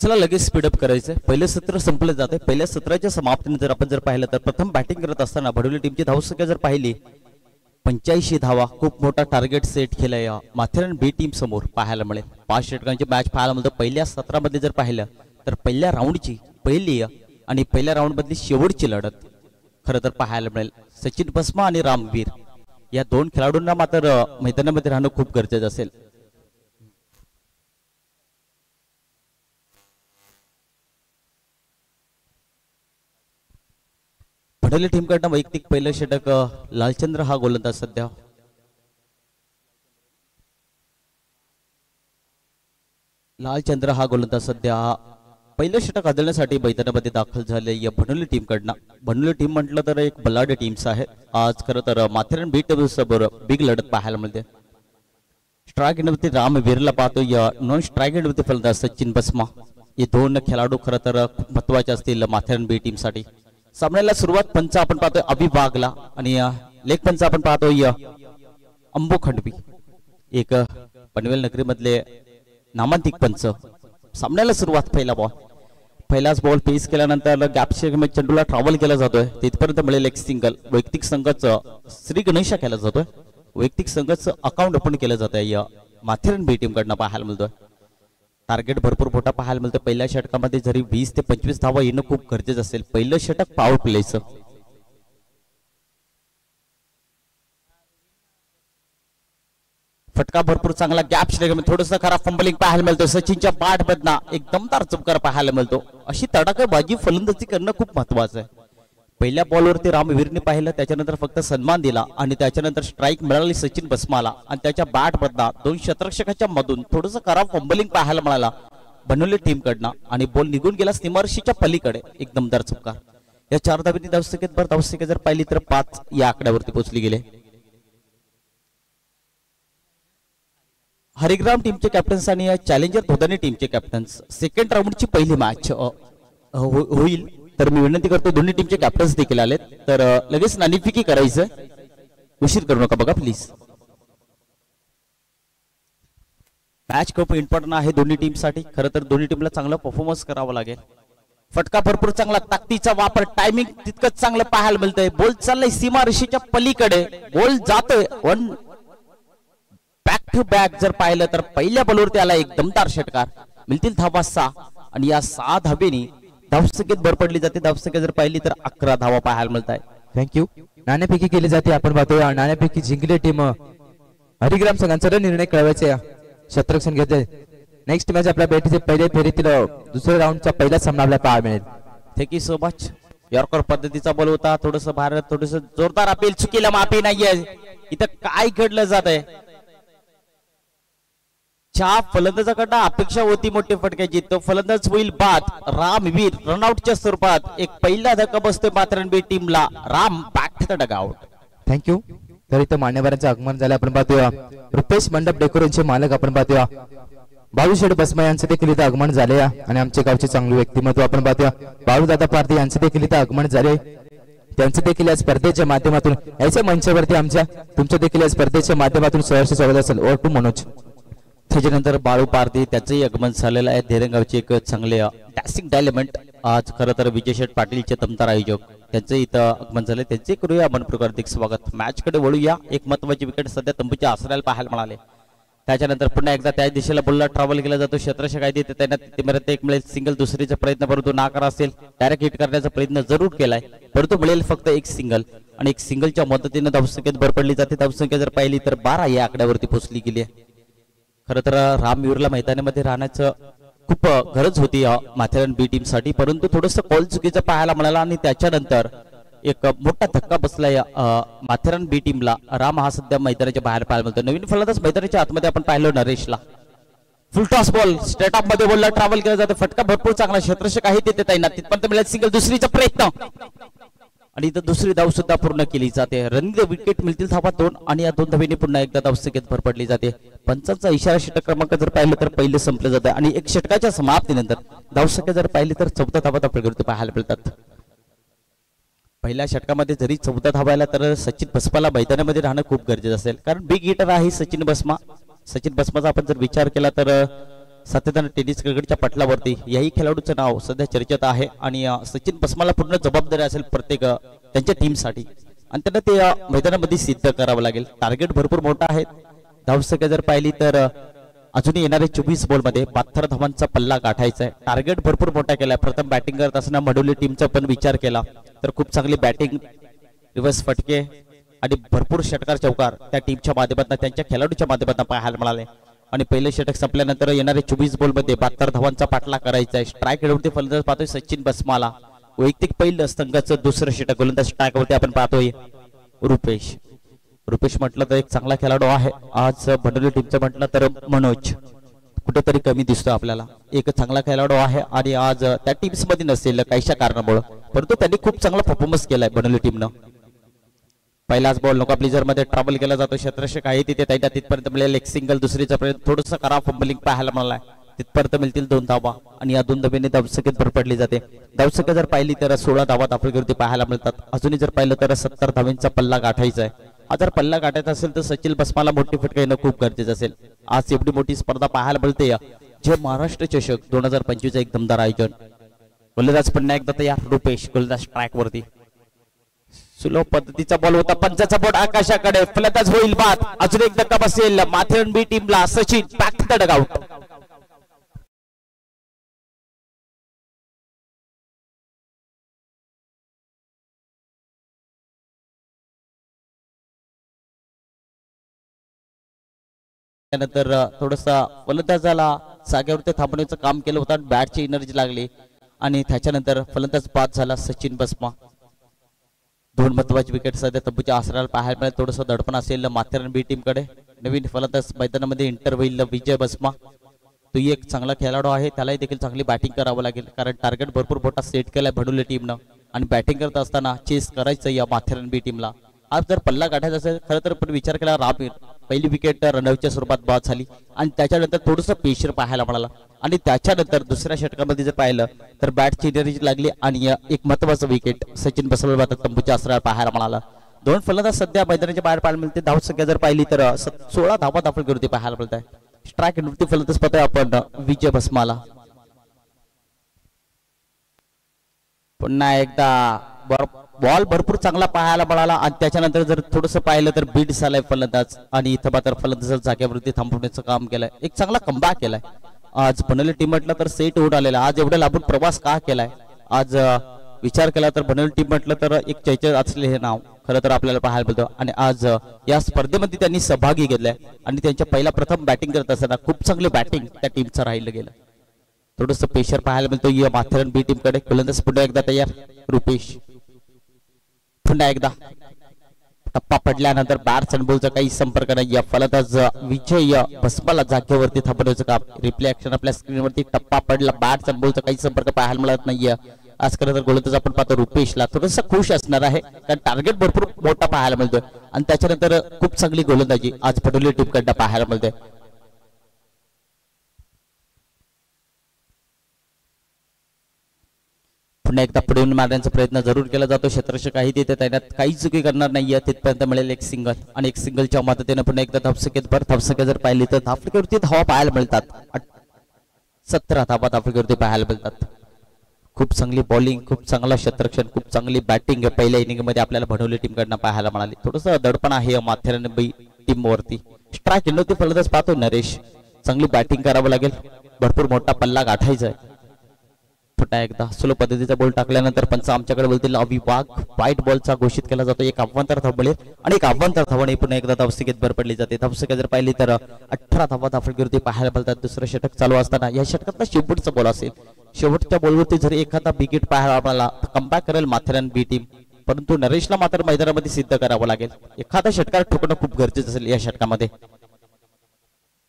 चला लगेच स्पीडअप करायचंय. पहिले सत्र संपलं जाते. पहिल्या सत्राच्या समाप्तीनंतर आपण जर पाहिलं तर प्रथम बॅटिंग करत असताना भडोली टीमची धावसंख्या जर पाहिली 85 धावा खूप मोठा टार्गेट सेट केलाय माथेरान बी टीम समोर पाहायला मिळेल. 5 षटकांची मॅच पाहायला मिळतं. पहिल्या सत्रामध्ये जर पाहिलं तर पहिल्या राऊंडची पहिली आणि पहिल्या राऊंड मधली शेवटची लढत खरं तर पाहायला मिळेल. सचिन भस्मा आणि रामवीर या 2 खेळाडूंना मात्र मैदानामध्ये राहणं खूप गरजेचं असेल. भडोली टीम कडनं वैयक्तिक पहिलं षटक लालचंद्र हा गोलंदाज सध्या. लालचंद्र हा गोलंदाज सध्या पहिलं षटक आदळण्यासाठी मैदानामध्ये दाखल झाले या भडोली टीम कडनं. भडोली टीम म्हटलं तर एक बलाढ्य टीम्स आहे. आज खरं तर माथेरान बी टीम समोर बिग लढत पाहायला मिळते. स्ट्राईक एंडवरती रामवीरला पाहतो. या नॉन स्ट्राईक एंडवरती फलंदाज सचिन बसमा. हे 2 खेळाडू खरं तर खूप महत्वाचे असतील माथेरान बी टीम साठी. सामन्याला सुरुवात पंच आपण पाहतोय अभिभागला आणि लेग पंच आपण पाहतोय अंबू खंडवी एक पनवेल नगरी मधले नामांकित पंच. सामन्याला सुरुवात पहिलाच बॉल पेस केल्यानंतर गॅप चेंडूला ट्रॅव्हल केला जातोय. तिथपर्यंत मिळेल एक सिंगल. वैयक्तिक संघाचं श्री गणेशा केला जातोय. वैयक्तिक संघाचं अकाउंट ओपन केलं जात आहे माथेरान बी टीम कडनं पाहायला मिळतोय. टार्गेट भरपूर मोठा पाहायला मिळतं. पहिल्या षटकामध्ये जरी 20 ते 25 धावा येणं खूप गरजेचं असेल. पहिलं षटक पॉवर प्लेचं. फटका भरपूर चांगला गॅप षटकामध्ये थोडस खराब फंबलिंग पाहायला मिळतो. सचिनच्या पाठ मधना एक दमदार चमकार पाहायला मिळतो. अशी तडाखेबाजी फलंदाजी करणं खूप महत्वाचं आहे. पहिल्या बॉलवरती रामवीरने पाहिलं, त्याच्यानंतर फक्त सन्मान दिला आणि त्याच्यानंतर स्ट्राईक मिळाली सचिन बसमाला आणि त्याच्या बॅट मधला 2 शतरक्षकाच्या मधून थोडंसं खराब फंबलिंग पाहायला मिळाला बनवली टीम कडनं आणि बॉल निघून गेला सीमारेषेच्या पलीकडे. एक दमदार चुका. या 4 धावांनी धावसंख्येत जर पाहिली तर 5 या आकड्यावरती पोहोचली गेले. हरिग्राम टीमचे कॅप्टन्स आणि चॅलेंजर धोदानी टीमचे कॅप्टन्स सेकंड राऊंडची पहिली मॅच होईल. तर मी विनंती करतो दोन्ही टीमचे कॅप्टन्स देखील आलेत तर लगेच नाणेफेकी करायचं, उशीर करू नका बघा प्लीज. मॅच खूप इम्पॉर्टंट आहे दोन्ही टीमसाठी. खरं तर दोन्ही टीमला चांगला परफॉर्मन्स करावा लागेल. फटका भरपूर चांगला, ताकदीचा वापर, टायमिंग तितकंच चांगलं पाहायला मिळतंय. बॉल चाललाय सीमारेषेच्या पलीकडे, बॉल जातोय वन बॅक टू बॅक. जर पाहिलं तर पहिल्या बॉलवरती आला एक दमदार षटकार. मिळतील धावा 6 आणि या 6 धावेनी धावसंख्येत भर पडली जाते. धावसंख्या जर पाहिली तर 11 धावा पाहायला मिळत आहे. थँक्यू. नाणेफेकी केली जाते. आपण पाहतोय नाणेफेकी जिंकली टीम हरिग्राम संघाचा निर्णय कळवायचे क्षेत्ररक्षण घेते. नेक्स्ट मॅच आपल्या बेटीचे पहिल्या फेरीतील दुसऱ्या राऊंडचा पहिला सामना आपल्याला पाहायला मिळेल. Thank you so much. यॉर्कर पद्धतीचा बॉल होता. थोडस भारत थोडस जोरदार अपील, चुकीला माफी नाहीये. इथं काय घडलं जात आहे. फलंदाजाकडनं अपेक्षा होती मोठी फटक्याची. तो फलंदाज होईल बाद. रामवीर रनआउटच्या स्वरूपात एक पहिला धक्का बसतोय माथेरान बी टीमला. Ram back to the dugout. Thank you. तर इथं मान्यवरांचं आगमन झालं. आपण पाहतोय रुपेश मंडप डेकोरेशनचे मालक आपण पाहतोय बाळूशेठ बसमा यांचं देखील इथं आगमन झाले आणि आमच्या गावचे चांगले व्यक्तिमत्व आपण पाहतोय बाळूदादा पारधी यांचं देखील इथं आगमन झाले. त्यांचं देखील या स्पर्धेच्या माध्यमातून याच्या मंचावरती आमच्या तुमच्या देखील या स्पर्धेच्या माध्यमातून सहर्ष स्वागत असेल. ओर टू मनोज. त्याच्यानंतर बाळू पारधी त्याचंही आगमन झालेलं आहे. धेरंगावचे एक चांगले डॅसिंग डायलेमेंट आज खरं तर विजय शेठ पाटीलचे दमदार आयोजक त्यांचं इथं आगमन झाले. त्यांचे करूया मनपूर्वक हार्दिक स्वागत. मॅच कडे वळूया. एक महत्वाची विकेट सध्या तंबूच्या आसऱ्याला पाहायला मिळाले. त्याच्यानंतर पुन्हा एकदा त्या दिशेला बॉलला ट्रॅव्हल केला जातो. क्षेत्ररक्षक आहे तिथे त्यांना एक मिळेल सिंगल. दुसरीचा प्रयत्न परंतु नाकार असेल. डायरेक्ट हिट करण्याचा प्रयत्न जरूर केलाय परंतु मिळेल फक्त एक सिंगल आणि एक सिंगलच्या मदतीने धावसंख्येत भर पडली जाते. धावसंख्या जर पाहिली तर 12 या आकड्यावरती पोहोचली गेली आहे. खरं तर रामवीरला मैदानामध्ये राहण्याचं खूप गरज होती माथेरान बी टीम साठी परंतु थोडंसं कॉल चुकीचं पाहायला मिळाला आणि त्याच्यानंतर एक मोठा धक्का बसलाय माथेरान बी टीमला. राम हा सध्या मैदानाच्या बाहेर पाहायला मिळतो. नवीन फलंदाज मैदानाच्या आतमध्ये आपण पाहिलं नरेशला. Full toss ball straight off मध्ये बॉलला ट्रॅव्हल केला जातो. फटका भरपूर चांगला. क्षेत्ररक्षक आहे तिथे तैनात. तिथपर्यंत मिळेल सिंगल. दुसरीचा प्रयत्न आणि इथं दुसरी धाव सुद्धा पूर्ण केली जाते. रनिंग विकेट मिळतील धावा 2 आणि या 2 धावेने पुन्हा एकदा धावसंख्येत भर पडली जाते. पंचांचा इशारा षटक क्रमांक जर पाहिलं तर पहिलं संपलं जातं आणि एक षटकाच्या समाप्तीनंतर धावसंख्या जर पाहिली तर 14 धावा आपल्याकडे पाहायला मिळतात. पहिल्या षटकामध्ये जरी 14 धावायला तर सचिन बसमाला मैदानामध्ये राहणं खूप गरजेचं असेल कारण बिग हिटर आहे सचिन बसमा. सचिन बसमाचा आपण जर विचार केला तर सातत्याने टेनिस क्रिकेटच्या पटलावरती याही खेळाडूचं नाव सध्या चर्चेत आहे आणि सचिन बसमाला पूर्ण जबाबदारी असेल प्रत्येक त्यांच्या टीमसाठी आणि त्यांना ते मैदानामध्ये सिद्ध करावं लागेल. टार्गेट भरपूर मोठा आहे. धावसंख्या जर पाहिली तर अजूनही येणारे 24 बॉलमध्ये 72 धावांचा पल्ला गाठायचा आहे. टार्गेट भरपूर मोठा केलाय. प्रथम बॅटिंग करत असताना मडोली टीमचा पण विचार केला तर खूप चांगली बॅटिंग, रिव्हर्स फटके आणि भरपूर षटकार चौकार त्या टीमच्या माध्यमातून त्यांच्या खेळाडूच्या माध्यमातून पाहायला मिळाले आणि पहिलं षटक संपल्यानंतर येणारे 24 बॉलमध्ये 72 धावांचा पाठला करायचा आहे. स्ट्राईक रेटवरती फलंदाज पाहतोय सचिन बसमाला. वैयक्तिक पहिलं संघाचं दुसरं षटक गोलंदाज स्ट्राईकवरती आपण पाहतोय रुपेश म्हटलं तर एक चांगला खेळाडू आहे. आज भंडोली टीमचं म्हटलं तर मनोज कुठेतरी कमी दिसतो आपल्याला. एक चांगला खेळाडू आहे आणि आज त्या टीम्स मध्ये नसेल काहीशा कारणामुळे परंतु त्यांनी खूप चांगला परफॉर्मन्स केलाय भंडोली टीमनं. पहिलाच बॉल नोका प्लेजर मध्ये ट्रॅव्हल केला जातो. क्षेत्ररक्षक आहे तिथे त्याच्या तिथपर्यंत मिळेल एक सिंगल. दुसरीचा प्रयत्न थोडंसं खराब फंबलिंग पाहायला मिळालाय. तिथपर्यंत मिळतील 2 धावा आणि या 2 धावेने धावसंख्येत भर पडली जाते. धावसंख्या जर पाहिली तर 16 धावा आपल्याकडे पाहायला मिळतात. अजूनही जर पाहिलं तर 70 धावांचा पल्ला गाठायचा आहे. हा जर पल्ला गाठायचा असेल तर सचिन बसमाला मोठी फटका येणं खूप गरजेचं असेल. आज एवढी मोठी स्पर्धा पाहायला मिळते जे महाराष्ट्र चषक 2025 एक दमदार आयोजन. गोलंदाज पुन्हा एकदा तयार. रुपेश गोलंदाज स्ट्राईक वरती. सुलभ पद्धतीचा बॉल होता. पंचाचा बोट आकाशाकडे. फलंदाज होईल बाद. अजून एक धक्का बसेल माथेरान बी टीमला. Sachin back to the dugout. त्यानंतर थोडसा फलंदाजाला जागेवरती थांबवण्याचं काम केलं होतं. बॅटची एनर्जी लागली आणि त्याच्यानंतर फलंदाज बाद झाला सचिन बसमा. दोन महत्वाची विकेट सध्या तंबूच्या आसराला पाहायला मिळेल. थोडंसं दडपण असेल माथेरान बी टीम कडे. नवीन फलंदाज मैदानामध्ये इंटर होईल विजय बसमा. तोही एक चांगला खेळाडू आहे, त्यालाही देखील चांगली बॅटिंग करावं लागेल कारण टार्गेट भरपूर मोठा सेट केलाय भडोले टीमनं आणि बॅटिंग करत असताना चेस करायचं या माथेरान बी टीमला. आज जर पल्ला गाठायचा असेल खरं तर पण विचार केला रामीर पहिली विकेट रनआउटच्या स्वरूपात बाद झाली आणि त्याच्यानंतर थोडंसं पेशर पाहायला मिळाला आणि त्याच्यानंतर दुसऱ्या षटकामध्ये जर पाहिलं तर बॅटची एनर्जी लागली आणि एक महत्वाचं विकेट सचिन बसवला तंबूच्या आसरावर पाहायला मिळाला. दोन फलंदाज सध्या मैदानाच्या बाहेर पाहायला मिळते. धाव संख्या जर पाहिली तर 16 धावा दाखल करून पाहायला मिळत आहे. स्ट्राईक वरती फलंदाज पाहतोय आपण विजय बसमाला. पुन्हा एकदा बॉल भरपूर चांगला पाहायला मिळाला आणि त्याच्यानंतर जर थोडंसं पाहिलं तर बीड झालाय फलंदाज आणि इथं मात्र फलंदाज जागेवरती थांबवण्याचं काम केलंय. एक चांगला कमबॅक केलाय. आज बनवले टीम म्हटलं तर सेट होऊन आलेला. आज एवढा लांबून प्रवास का केलाय? आज विचार केला तर बनवले टीम म्हटलं तर एक चैचर असले हे नाव खरं तर आपल्याला पाहायला मिळतं आणि आज या स्पर्धेमध्ये त्यांनी सहभागी घेतलाय आणि त्यांच्या पहिला प्रथम बॅटिंग करत असताना खूप चांगली बॅटिंग त्या टीमचं राहिलं गेलं. थोडंसं प्रेशर पाहायला मिळतो या माथेरान बी टीम कडे. फलंदाज पुन्हा एकदा तयार रुपेश. पुन्हा एकदा टप्पा पडल्यानंतर बॅट्स आणि बॉलचा काही संपर्क नाही. या फलंदाज विजय बसमाला जागेवरती थांबवण्याचं काम. रिप्ले ऍक्शन आपल्या स्क्रीनवरती टप्पा पडला बॅट्स आणि बॉलचा काही संपर्क पाहायला मिळत नाहीये. आज खरं तर गोलंदाज आपण पाहतो रुपेशला थोडंसं खुश असणार आहे कारण टार्गेट भरपूर मोठा पाहायला मिळतोय आणि त्याच्यानंतर खूप चांगली गोलंदाजी आज पटोले टीम कडनं पाहायला मिळते. पुन्हा एकदा पुढे मारण्याचा प्रयत्न जरूर केला जातो. क्षेत्ररक्षक आहे तिथे त्याच्यात काही चुकी करणार नाहीये. तिथपर्यंत मिळेल एक सिंगल आणि एक सिंगलच्या मदतीने पुन्हा एकदा धावसंख्येत भर धावसंख्या जर पाहिली तर धावसंख्येवरती धावा पाहायला मिळतात. 17 धावा धावसंख्येवरती पाहायला मिळतात. खूप चांगली बॉलिंग, खूप चांगला क्षेत्ररक्षण, खूप चांगली बॅटिंग पहिल्या इनिंग मध्ये आपल्याला भडवली टीम कडनं पाहायला मिळाली. थोडंसं दडपण आहे माथेरान टीम वरती. स्ट्राईक एंडवरती फलंदाज पाहतो नरेश. चांगली बॅटिंग करावं लागेल. भरपूर मोठा पल्ला गाठायचा आहे. पुन्हा एकदा स्लो पद्धतीचा बॉल टाकल्यानंतर पंच आमच्याकडे बोलतील अविभाग व्हाईट बॉलचा घोषित केला जातो. एक अव्वंतर धाव मिळेल आणि एक अव्वंतर धावाने पुन्हा एकदा धावसंख्येत भर पडली जाते. धावसंख्या जर पाहिली तर 18 धावा धावसंख्येवरती पाहायला मिळतात. दुसरं षटक चालू असताना या षटकातला शेवटचा बॉल असेल. शेवटच्या बॉलवरती जर एखादा विकेट पाहायला मिळाला तर कमबॅक करेल माथेरान बी टीम. परंतु नरेशला मात्र मैदानामध्ये सिद्ध करावं लागेल. एखादा षटकार ठोकणं खूप गरजेचं असेल या षटकामध्ये.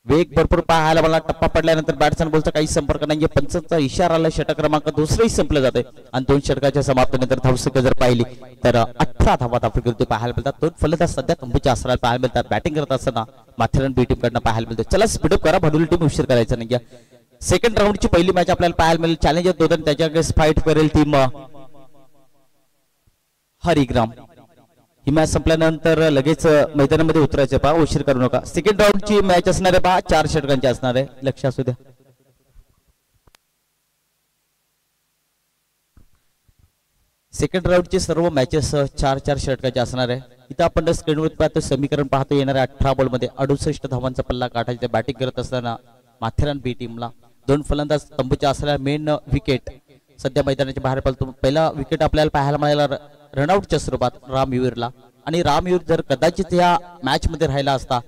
वेग भरपूर पाहायला मला टप्पा पडल्यानंतर बॅट्समॅन बॉलचा काही संपर्क नाहीये. पंचांचा इशारा आला. षटक क्रमांक दुसरंही संपलं जाते आणि 2 षटकाच्या समाप्तीनंतर धावसंख्या जर पाहिली तर 18 धावा धावसंख्येवरती पाहायला मिळतात. 2 फलंदाज सध्या तंबूच्या आसराला पाहायला मिळतात. बॅटिंग करत असताना माथेरान बी टीम कडनं पाहायला मिळते. चला स्पीडअप करा, भडोली टीम उशीर करायचा नाही. सेकंड राऊंडची पहिली मॅच आपल्याला पाहायला मिळेल. चॅलेंजर दोन त्याच्या अगेन्स्ट फाईट करेल टीम हरिग्राम. ही मॅच संपल्यानंतर लगेच मैदानामध्ये उतरायचं पहा, उशीर करू नका. सेकंड राऊंडची मॅच असणार आहे पहा, 4 षटकांची असणार आहे, लक्ष असू द्या. सेकंड राऊंडची सर्व मॅचेस 4-4 षटकांची असणार आहे. इथं आपण स्क्रीनवर पाहतो समीकरण पाहतो. येणाऱ्या 18 बॉल मध्ये 68 धावांचा पल्ला गाठायचा. बॅटिंग करत असताना माथेरान बी टीमला 2 फलंदाज तंबूच्या असलेल्या मेन विकेट सध्या मैदानाच्या बाहेर पडतो. पहिला विकेट आपल्याला पाहायला मिळाला रनआउटच्या स्वरूपात रामवीरला. आणि रामवीर जर कदाचित या मॅच मध्ये राहिला असता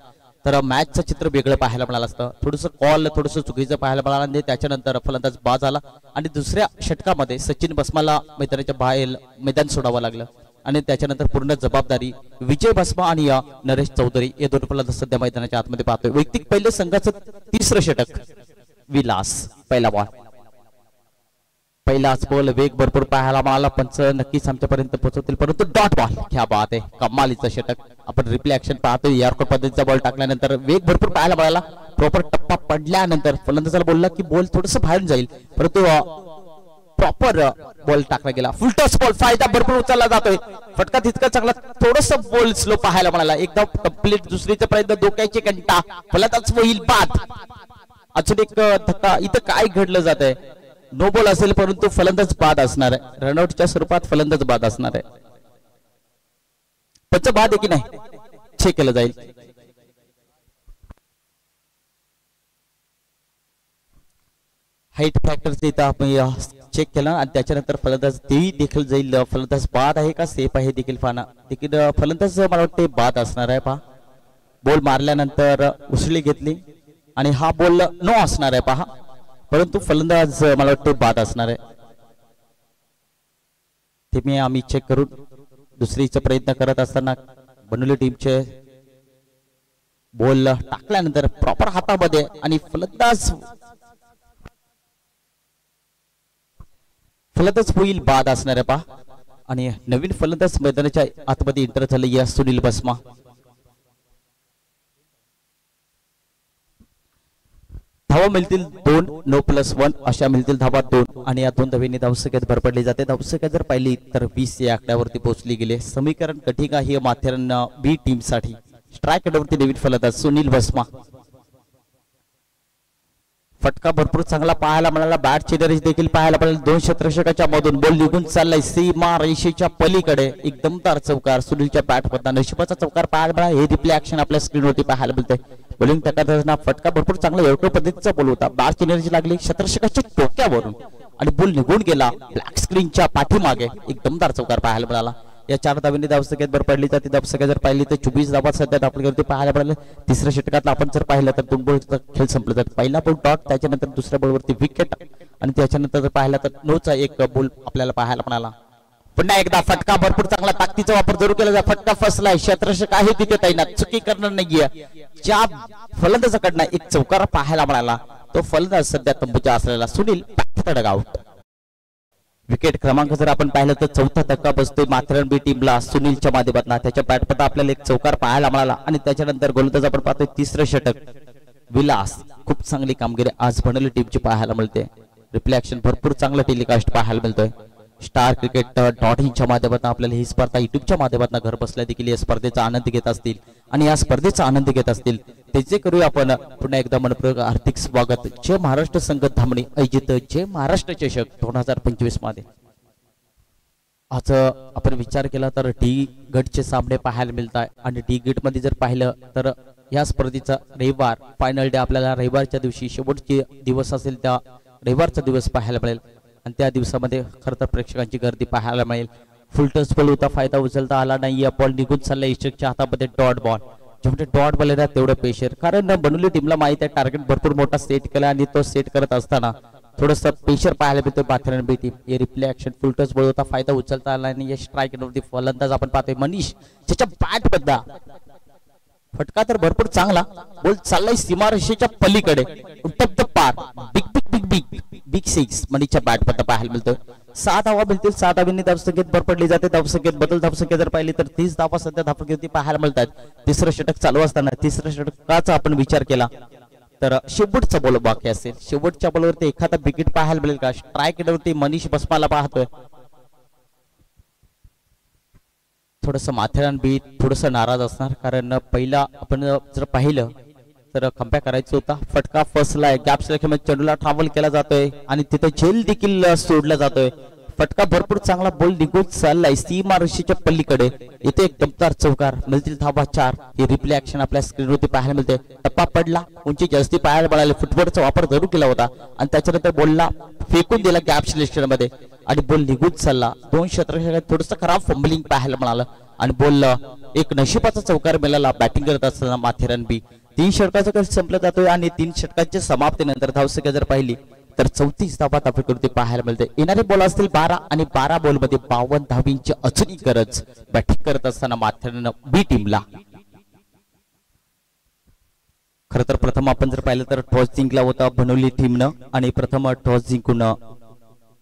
तर मॅचचं चित्र वेगळं पाहायला मिळालं असतं. थोडंसं कॉल थोडंसं चुकीचं पाहायला मिळालं आणि त्याच्यानंतर फलंदाज बाद झाला आणि दुसऱ्या षटकामध्ये सचिन बसमाला मैदानाच्या बाहेर मैदान सोडावं लागलं आणि त्याच्यानंतर पूर्ण जबाबदारी विजय बसमा आणि नरेश चौधरी या 2 फलंदाज सध्या मैदानाच्या आतमध्ये पाहतोय. वैयक्तिक पहिलं संघाचं 3रं षटक. विलास पहिला बॉल, पहिलाच बॉल. वेग भरपूर पाहायला मिळाला. पंच नक्कीच आमच्यापर्यंत पोहोचवतील परंतु डॉट बॉल. क्या बात आहे, कमालीचं षटक. आपण रिप्ले ऍक्शन पाहतोय. यार्कर पद्धतीचा बॉल टाकल्यानंतर वेग भरपूर पाहायला मिळाला. प्रॉपर टप्पा पडल्यानंतर फलंदाजाला बोलला की बॉल थोडंसं बाहेरून जाईल परंतु प्रॉपर बॉल टाकला गेला. Full toss ball. फायदा भरपूर उचलला जातोय. फटका तितका चांगला. थोडंसं बॉल स्लो पाहायला मिळाला. एकदा कंप्लीट. दुसरीचा प्रयत्न धोक्याची घंटा. फलंदाज होईल बाद. अजून एक धक्का. इथं काय घडलं जात आहे? नो बॉल असेल परंतु फलंदाज बाद असणार आहे. रनआउटच्या स्वरूपात फलंदाज बाद असणार आहे. पंच बाद आहे की नाही चेक केलं जाईल. हाईट फॅक्टरचं इथं आपण चेक केलं आणि त्याच्यानंतर फलंदाज तेही देखील जाईल. फलंदाज बाद आहे का सेफ आहे देखील पाहणं. देखील फलंदाज मला वाटते बाद असणार आहे. पहा बॉल मारल्यानंतर उसळी घेतली आणि हा बॉल नो असणार आहे पहा परंतु फलंदाज मला वाटते बाद असणार आहे. ते मी आम्ही चेक करून दुसरीचा प्रयत्न करत असताना बनवली टीमचे बॉल टाकल्यानंतर प्रॉपर हातामध्ये आणि फलंदाज होईल बाद असणार आहे पहा. आणि नवीन फलंदाज मैदानाच्या आतमध्ये एंटर झाले या सुनील बसमा. धावा मिळतील 2, 9+1 अशा मिळतील धावा 2 आणि या 2 धावांनी धावसंख्येत भर पडली जाते. धावसंख्या जर पाहिली तर 20 या आकड्यावरती पोहोचली गेले. समीकरण कठीण आहे माथेरान बी टीम साठी. स्ट्राइक रेटवरती नवीन फलंदाज सुनील बसमा. फटका भरपूर चांगला पाहायला मिळाला. बॅट चिडरीज देखील पाहायला मिळाला. 2 क्षेत्ररक्षकाच्या मधून बॉल निघून चाललाय सीमा रेषेच्या पलीकडे. एक दमदार चौकार सुनीलच्या बॅट मधला. नशिबाचा चौकार पाहायला मिळाला. हे रिप्ले ऍक्शन आपल्या स्क्रीनवरती पाहायला मिळते. बॉलिंग टक्कर फटका भरपूर चांगला योग्य पद्धतीचा बॉल होता. बॅट चिडरीज लागली क्षेत्ररक्षकाच्या टोक्यावरून आणि बॉल निघून गेला ब्लॅक स्क्रीनच्या पाठीमागे. एक दमदार चौकार पाहायला मिळाला. या 4 धावांनी धावसंख्येत भर पडली जाते. धावसंख्या जर पाहिली तर 24 धावा सध्या आपल्याकडे पाहायला मिळाले. तिसऱ्या षटकातला आपण जर पाहिलं तर 2 बॉलचा खेळ संपला जातो. पहिला बॉल डॉट, त्याच्यानंतर दुसऱ्या बॉलवरती विकेट आणि त्याच्यानंतर जर पाहिलं तर 9चा एक बॉल आपल्याला पाहायला मिळाला. पुन्हा एकदा फटका भरपूर चांगला ताकदीचा वापर जरूर केला जातो. फटका फसलाय. क्षेत्ररक्षक आहे तिथे तैनात. चुकी करणार नाहीये. ज्या फलंदाजाकडनं एक चौकार पाहायला मिळाला तो फलंदाज सध्या तंबूच्या असलेला सुनील तडक आउट. विकेट क्रमांक जर आपण पाहिलं तर 4था धक्का बसतोय माथेरान बी टीमला सुनीलच्या माध्यमातून. त्याच्या बॅटमध्ये आपल्याला एक चौकार पाहायला मिळाला आणि त्याच्यानंतर गोलंदाज आपण पाहतोय 3रं षटक विलास. खूप चांगली कामगिरी आज बनवली टीमची पाहायला मिळते. रिप्ले ऍक्शन भरपूर चांगलं टेलिकास्ट पाहायला मिळतोय. स्टार क्रिकेट .in माध्यमातून आपल्याला ही स्पर्धा युट्यूबच्या माध्यमातून घर बसल्या देखील या स्पर्धेचा आनंद घेत असतील आणि या स्पर्धेचा आनंद घेत असतील त्याचे करूया आपण पुन्हा एकदा मनपूर्वक हार्दिक स्वागत. जय महाराष्ट्र संघ धामणी आयोजित जय महाराष्ट्र चषक 2025 मध्ये आज आपण विचार केला तर डी गटचे सामने पाहायला मिळत आहे. आणि डी गट मध्ये जर पाहिलं तर या स्पर्धेचा रविवार फायनल डे आपल्याला रविवारच्या दिवशी शेवटचे दिवस असेल त्या रविवारचा दिवस पाहायला मिळेल. आणि त्या दिवसामध्ये खरं तर प्रेक्षकांची गर्दी पाहायला मिळेल. फुल टच बॉल होता, फायदा उचलता आला नाही. बॉल निघून चालला इस्ट्रिकच्या हातामध्ये डॉट बॉल. जेवढे डॉट बॉल येतात तेवढं पेशर. कारण बनवली टीमला माहिती आहे टार्गेट भरपूर मोठा सेट केला आणि तो सेट करत असताना थोडस प्रेशर पाहायला मिळतो माथेरान बी टीम. हे replay action full touch ball होता, फायदा उचलता आला नाही. स्ट्राइक रेटवरती फलंदाज आपण पाहतोय मनीष त्याच्या बॅट बद्दा फटका तर भरपूर चांगला. बॉल चाललाय सीमारेषेच्या पलीकडे पार. Big big big big big 6 मनीषच्या बॅट बद्दा पाहायला मिळतोय. 6 धावा मिळतील. 6 धावांनी धावसंख्येत भर पडली जाते. धावसंख्येत बदल धावसंख्या जर पाहिली तर 30 धावा सध्या धावसंख्येत पाहायला मिळतात. 3रं षटक चालू असताना 3रं षटकाचा आपण विचार केला तर शेवटचा बॉल बाकी असेल. शेवटच्या बॉलवरती एखादा विकेट पाहायला मिळेल का? स्ट्राइक रेटवरती मनीष बसमाला पाहतोय. थोडस माथेरान बी थोडस नाराज असणार कारण पहिला आपण जर पाहिलं तर कम्बॅक करायचं होता. फटका फसलाय. गॅप सिलेक्शनमध्ये चेंडूला ट्रॅव्हल केला जातोय आणि तिथे झेल देखील सोडला जातोय. फटका भरपूर चांगला बॉल निघून चाललाय सीमारेषेच्या पलीकडे. इथे एक दमदार चौकार मिळतील धावा 4. हे रिप्ले ऍक्शन आपल्या स्क्रीनवरती पाहायला मिळते. टप्पा पडला, उंची जास्ती पाहायला मिळाले. फुटबॉलचा वापर जरूर केला होता आणि त्याच्यानंतर बॉलला फेकून दिला गॅप सिलेक्शन मध्ये आणि बॉल निघून चालला. 2 क्षेत्ररक्षकात थोडस खराब फंबलिंग पाहायला मिळालं आणि बॉल एक नशिबाचा चौकार मिळाला बॅटिंग करत असताना माथेरान बी. 3 षटकाचा खेळ संपला जातोय आणि 3 षटकांच्या समाप्तीनंतर धावसंख्या जर पाहिली तर 34 धावा आपल्याकडे पाहायला मिळते. येणारे बॉल असतील 12 आणि 12 बॉल मध्ये 52 धावींची अजूनही गरज बॅटिंग करत असताना माथेरान बी टीमला. खर तर प्रथम आपण जर पाहिलं तर टॉस जिंकला होता बनवली टीमनं आणि प्रथम टॉस जिंकून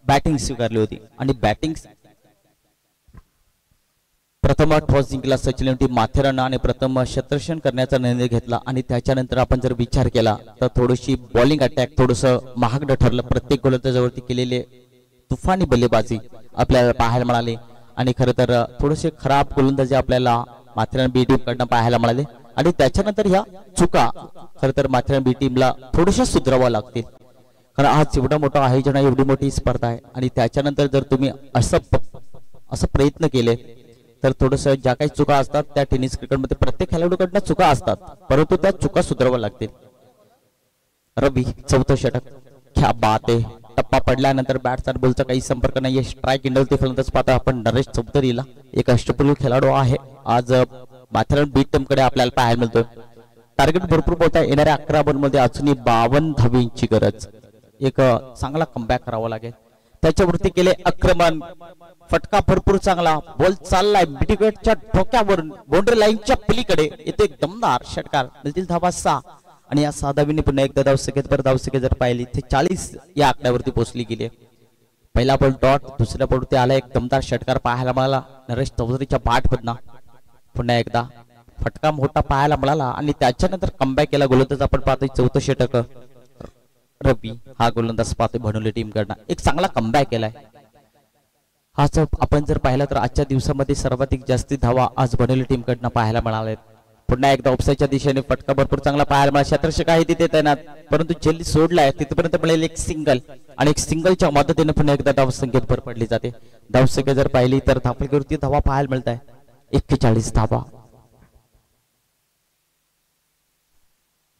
बॅटिंग स्वीकारली होती आणि बॅटिंग प्रथम टॉस जिंकला सचिन टीम माथेरान आणि प्रथम क्षेत्ररक्षण करण्याचा निर्णय घेतला आणि त्याच्यानंतर आपण जर विचार केला तर थोडीशी बॉलिंग अटॅक थोडस महागडं ठरलं. प्रत्येक गोलंदाजावरती केलेले तुफानी बल्लेबाजी आपल्याला पाहायला मिळाली आणि खरं तर थोडेसे खराब गोलंदाजी आपल्याला माथेरान बी टीम कडनं पाहायला मिळाले आणि त्याच्यानंतर ह्या चुका खरं तर माथेरान बी टीमला थोड्याशा सुधाराव्या लागतील. कारण आज एवढा मोठा आयोजन आहे, एवढी मोठी स्पर्धा आहे आणि त्याच्यानंतर जर तुम्ही असं प्रयत्न केले तर थोडस ज्या काही चुका असतात त्या टेनिस क्रिकेटमध्ये प्रत्येक खेळाडूकडनं चुका असतात परंतु त्या चुका सुधाराव्या लागतील. रवी 4थं षटक. क्या बात आहे. टप्पा पडल्यानंतर बॅट आणि बॉलचा काही संपर्क नाहीये. स्ट्राइक इंडलते फलंदाज पाहता आपण नरेश चौधरीला. एक अष्टपैलू खेळाडू आहे आज माथेरान बी टीम कडे आपल्याला पाहायला मिळतोय. टार्गेट भरपूर बोलता येणाऱ्या 11 बॉल मध्ये अजूनही 52 धावींची गरज. एक चांगला कमबॅक करावा लागेल. त्याच्यावरती केले आक्रमण, फटका भरपूर चांगला, बॉल चाललाय मिडविकेटच्या ठोक्यावरून बाउंड्री लाईनच्या पलीकडे, येथे एक दमदार षटकार, मिळतील धावा 6 आणि या 6 धावीने पुन्हा एकदा धावसंख्येत जर पाहिली ते 40 या आकड्यावरती पोहोचली गेली. पहिला बॉल डॉट, दुसऱ्या बॉलवरती आला एक दमदार षटकार पाहायला मिळाला नरेश चौधरीच्या बॅटमधनं. पुन्हा एकदा फटका मोठा पाहायला मिळाला आणि त्याच्यानंतर कमबॅक केला गोलंदाज. आपण पाहतोय 4थं षटक रवी हा गोलंदाज पाहतोय भनोली टीम कडनं, एक चांगला कमबॅक केलाय. हाच आपण जर पाहिलं तर आजच्या दिवसामध्ये सर्वाधिक जास्ती धावा आज भनोली टीम कडनं पाहायला मिळाल्या. पुन्हा एकदा ऑफसाईडच्या दिशेने फटका भरपूर चांगला पाहायला मिळाला. क्षेत्ररक्षक आहे तिथे तैनात, परंतु जेली सोडलाय तिथपर्यंत मिळेल एक सिंगल आणि एक सिंगलच्या मदतीने पुन्हा एकदा धावसंख्येत भर पडली जाते. धावसंख्या जर पाहिली तर धापलकरती धावा पाहायला मिळत आहे 41 धावा.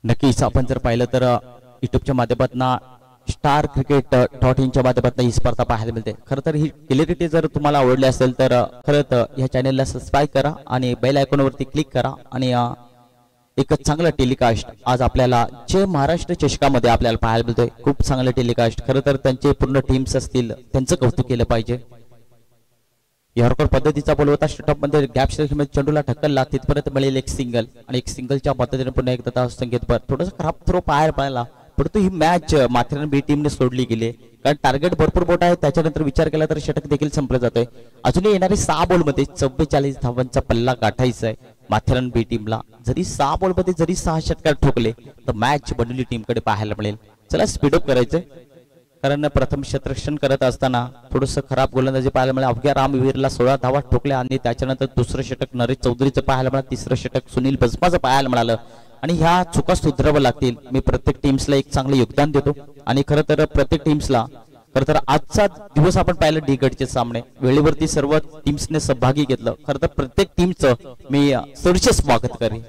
नक्कीच आपण जर पाहिलं तर युट्यूबच्या माध्यमातून स्टार क्रिकेट .in माध्यमातून ही स्पर्धा पाहायला मिळते. खरं तर ही क्लिअरिटी जर तुम्हाला आवडली असेल तर खरं तर या चॅनलला सबस्क्राईब करा आणि बेल आयकॉनवरती क्लिक करा आणि एक चांगला टेलिकास्ट आज आपल्याला जे महाराष्ट्र चषकामध्ये आपल्याला पाहायला मिळतोय. खूप चांगलं टेलिकास्ट, खरं तर त्यांचे पूर्ण टीम्स असतील त्यांचं कौतुक केलं पाहिजे. यॉर्कर पद्धतीचा बॉल होता, स्टॉप मध्ये गॅप मध्ये चेंडूला ढकलला, तिथपर्यंत मिळेल एक सिंगल आणि एक सिंगलच्या मदतीने पुन्हा एकदा धावसंख्येत भर. थोडासा खराब थ्रो पाहायला मिळाला, परंतु ही मॅच माथेरान बी टीमने सोडली गेली कारण टार्गेट भरपूर मोठा आहे. त्याच्यानंतर विचार केला तर षटक देखील संपलं जातोय. अजूनही येणारे 6 बॉलमध्ये 44 धावांचा पल्ला गाठायचा आहे माथेरान बी टीमला. जरी 6 बॉलमध्ये जरी 6 षटकार ठोकले तर मॅच बनवली टीमकडे पाहायला मिळेल. चला स्पीडअप करायचंय कारण प्रथम क्षेत्ररक्षण करत असताना थोडंसं खराब गोलंदाजी पाहायला मिळालं. अवघ्या रामवीरला 16 धावा ठोकल्या आणि त्याच्यानंतर दुसरं षटक नरेश चौधरीचं पाहायला मिळालं, तिसरं षटक सुनील बसमाचं पाहायला मिळालं आणि ह्या चुका सुधाराव्या लागतील. मी प्रत्येक टीम्सला एक चांगलं योगदान देतो आणि खरं तर प्रत्येक टीम्सला खरं तर आजचा दिवस आपण पाहिलं डी गटचे सामने वेळेवरती सर्व टीम्सने सहभागी घेतलं. खरं तर प्रत्येक टीमचं मी सरचे स्वागत करेन.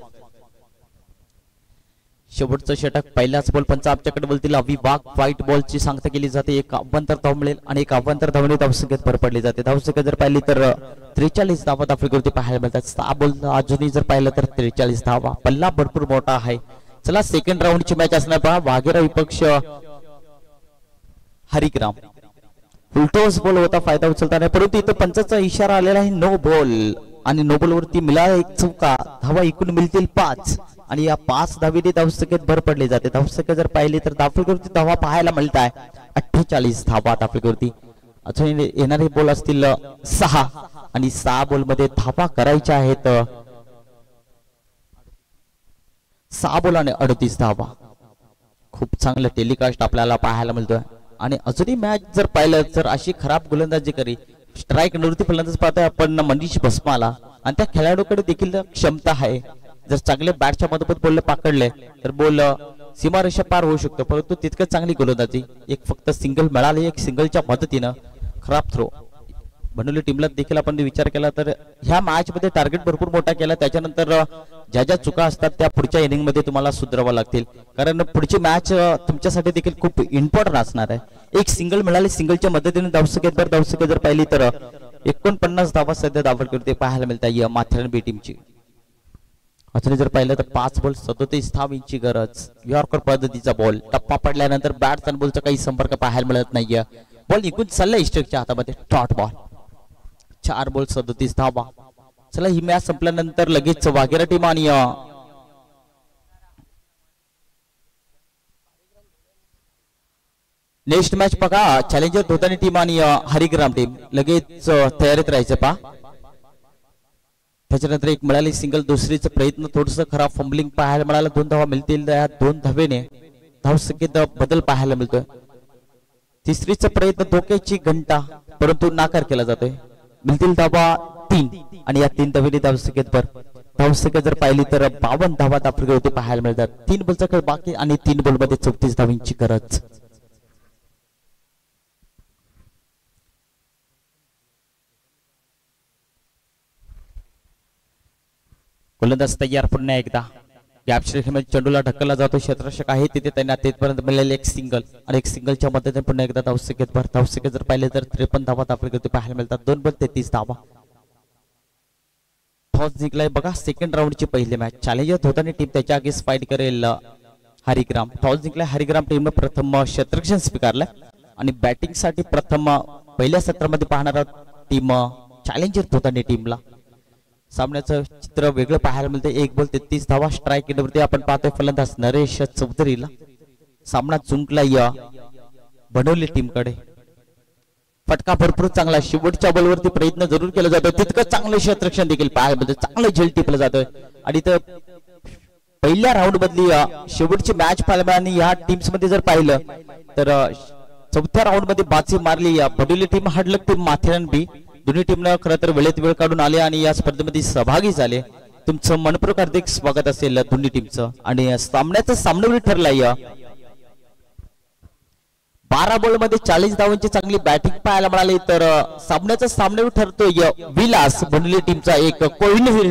शेवटचं षटक, पहिलाच बॉल पंच आमच्याकडे बोलतील विभाग व्हाईट बॉलची सांगता केली जाते. एक अभ्यंतर धाव मिळेल आणि एक अभ्यंतर धावने धावसंख्येत भर पडली जाते. धावसंख्या जर पाहिली तर 43 धावा आफ्रिकेवरती पाहायला मिळतात. 6 बॉल अजूनही जर पाहिलं तर 43 धावा, पल्ला भरपूर मोठा आहे. चला सेकंड राऊंडची मॅच असणार पहा. वाघेरा विपक्ष हरिग्राम. फुलटॉस बॉल होता, फायदा उचलता नाही, परंतु इथं पंचाचा इशारा आलेला आहे नो बॉल आणि नो बॉल वरती मिळाला एक चौका. धावा एकूण मिळतील 5 आणि या 5 धावीने धावसंख्येत भर पडली जाते. धावसंख्या जर पाहिली तर आफ्रिकेवरती धावा पाहायला मिळत आहे 48 धावा आफ्रिकेवरती. अजून येणारे बॉल असतील 6 आणि 6 बॉल मध्ये धावा करायच्या आहेत 6 बॉल आणि 38 धावा. खूप चांगलं टेलिकास्ट आपल्याला पाहायला मिळतोय आणि अजूनही मॅच जर पाहिलं तर अशी खराब गोलंदाजी करी स्ट्राईक निवृत्ती फलंदाज पाहतोय आपण मनीष भस्माला आणि त्या खेळाडूकडे देखील क्षमता आहे. जर चांगले बॅटच्या मधोमध बॉल पकडले तर बॉल सीमारेषा पार होऊ शकतो, परंतु तितकं चांगली गोलंदाजी. एक फक्त सिंगल मिळाली, एक सिंगलच्या मदतीनं खराब थ्रो. बनवली टीमला देखील आपण विचार केला तर ह्या मॅच मध्ये टार्गेट भरपूर मोठा केला. त्याच्यानंतर ज्या ज्या चुका असतात त्या पुढच्या इनिंग मध्ये तुम्हाला सुधाराव्या लागतील कारण पुढची मॅच तुमच्यासाठी देखील खूप इम्पॉर्टंट असणार आहे. एक सिंगल मिळाली, सिंगलच्या मदतीने धावसंख्या जर पाहिली तर 49 धावा सध्या धावसंख्येवरती पाहायला मिळतात माथेरान बी टीमची. अजून जर पाहिलं तर 5 बॉल 37 धावांची गरज. यॉर्कर पद्धतीचा बॉल, टप्पा पडल्यानंतर बॅट आणि बॉलचा काही संपर्क पाहायला मिळत नाहीये. बॉल निघून चाललाय स्ट्रिकच्या हातामध्ये, डॉट बॉल. 4 बॉल 37 धावा. चला ही मॅच संपल्यानंतर लगेच वाघेरा टीम आणि नेक्स्ट मॅच बघा. चॅलेंजर धोतानी टीम आणि हरिग्राम टीम लगेच तयारीत राहायचं पहा. त्याच्यानंतर एक मिळाली सिंगल, दुसरीचा प्रयत्न थोडस खराब फंबलिंग पाहायला मिळाला. 2 धावा मिळतील, 2 धावेने धावसंख्येत बदल पाहायला मिळतोय. तिसरीचा प्रयत्न धोक्याची घंटा, परंतु नाकार केला जातोय. मिळतील धावा 3 आणि या 3 धावेने धावसंख्येत भर. धावसंख्या जर पाहिली तर 52 धावा आफ्रिकेवरती पाहायला मिळतात. 3 बॉलचा खेळ बाकी आणि 3 बॉल मध्ये 34 धावांची गरज. गोलंदाज तयार. पुन्हा एकदा गॅप मध्ये चेंडूला ढकलला जातो. क्षेत्ररक्षक आहे तिथे त्यांना तिथपर्यंत मिळालेले एक सिंगल आणि एक सिंगलच्या मदतीने पुन्हा एकदा धावसंख्येत भर. धावसंख्या जर पाहिले तर 53 धावा आफ्रिकेवरती पाहायला मिळतात. 2 बॉल 33 धावा. टॉस जिंकलाय बघा. सेकंड राऊंडची पहिली मॅच. चॅलेंजर धोतानी टीम त्याच्या आगीच फाईट करेल हरिग्राम. टॉस जिंकलाय हरिग्राम टीमनं. प्रथम क्षेत्ररक्षण स्वीकारलंय आणि बॅटिंग साठी प्रथम पहिल्या सत्रामध्ये पाहणारा टीम चॅलेंजर धोताने टीमला सामन्याचं चित्र वेगळं पाहायला मिळते. 1 बॉल 33 धावा स्ट्राईक रेटवरती आपण पाहतोय फलंदाज नरेश चौधरीला. सामना जिंकला या बनवली टीमकडे. फटका भरपूर चांगला शेवटच्या बॉलवरती प्रयत्न जरूर केला जातो तितकं चांगलं क्षेत्ररक्षण देखील पाहायला मिळतं. चांगलं झेल टिपलं जातोय आणि तर पहिल्या राऊंड मधली शेवटची मॅच पाहायला आणि या टीम्स मध्ये जर पाहिलं तर चौथ्या राऊंड मध्ये बाजी मारली या बनवली टीम हडलक टीम माथेरान बी. दोन्ही टीमनं खरं तर वेळेत वेळ काढून आले आणि या स्पर्धेमध्ये सहभागी झाले. तुमचं मनपूर्वक हार्दिक स्वागत असेल दोन्ही टीमचं. आणि सामन्याचं सामनावीर ठरला या 12 बॉल मध्ये 40 धावांची चांगली बॅटिंग पाहायला मिळाली तर सामन्याचा सामनावीर ठरतोय विलास बनवली टीमचा एक कोहिनूर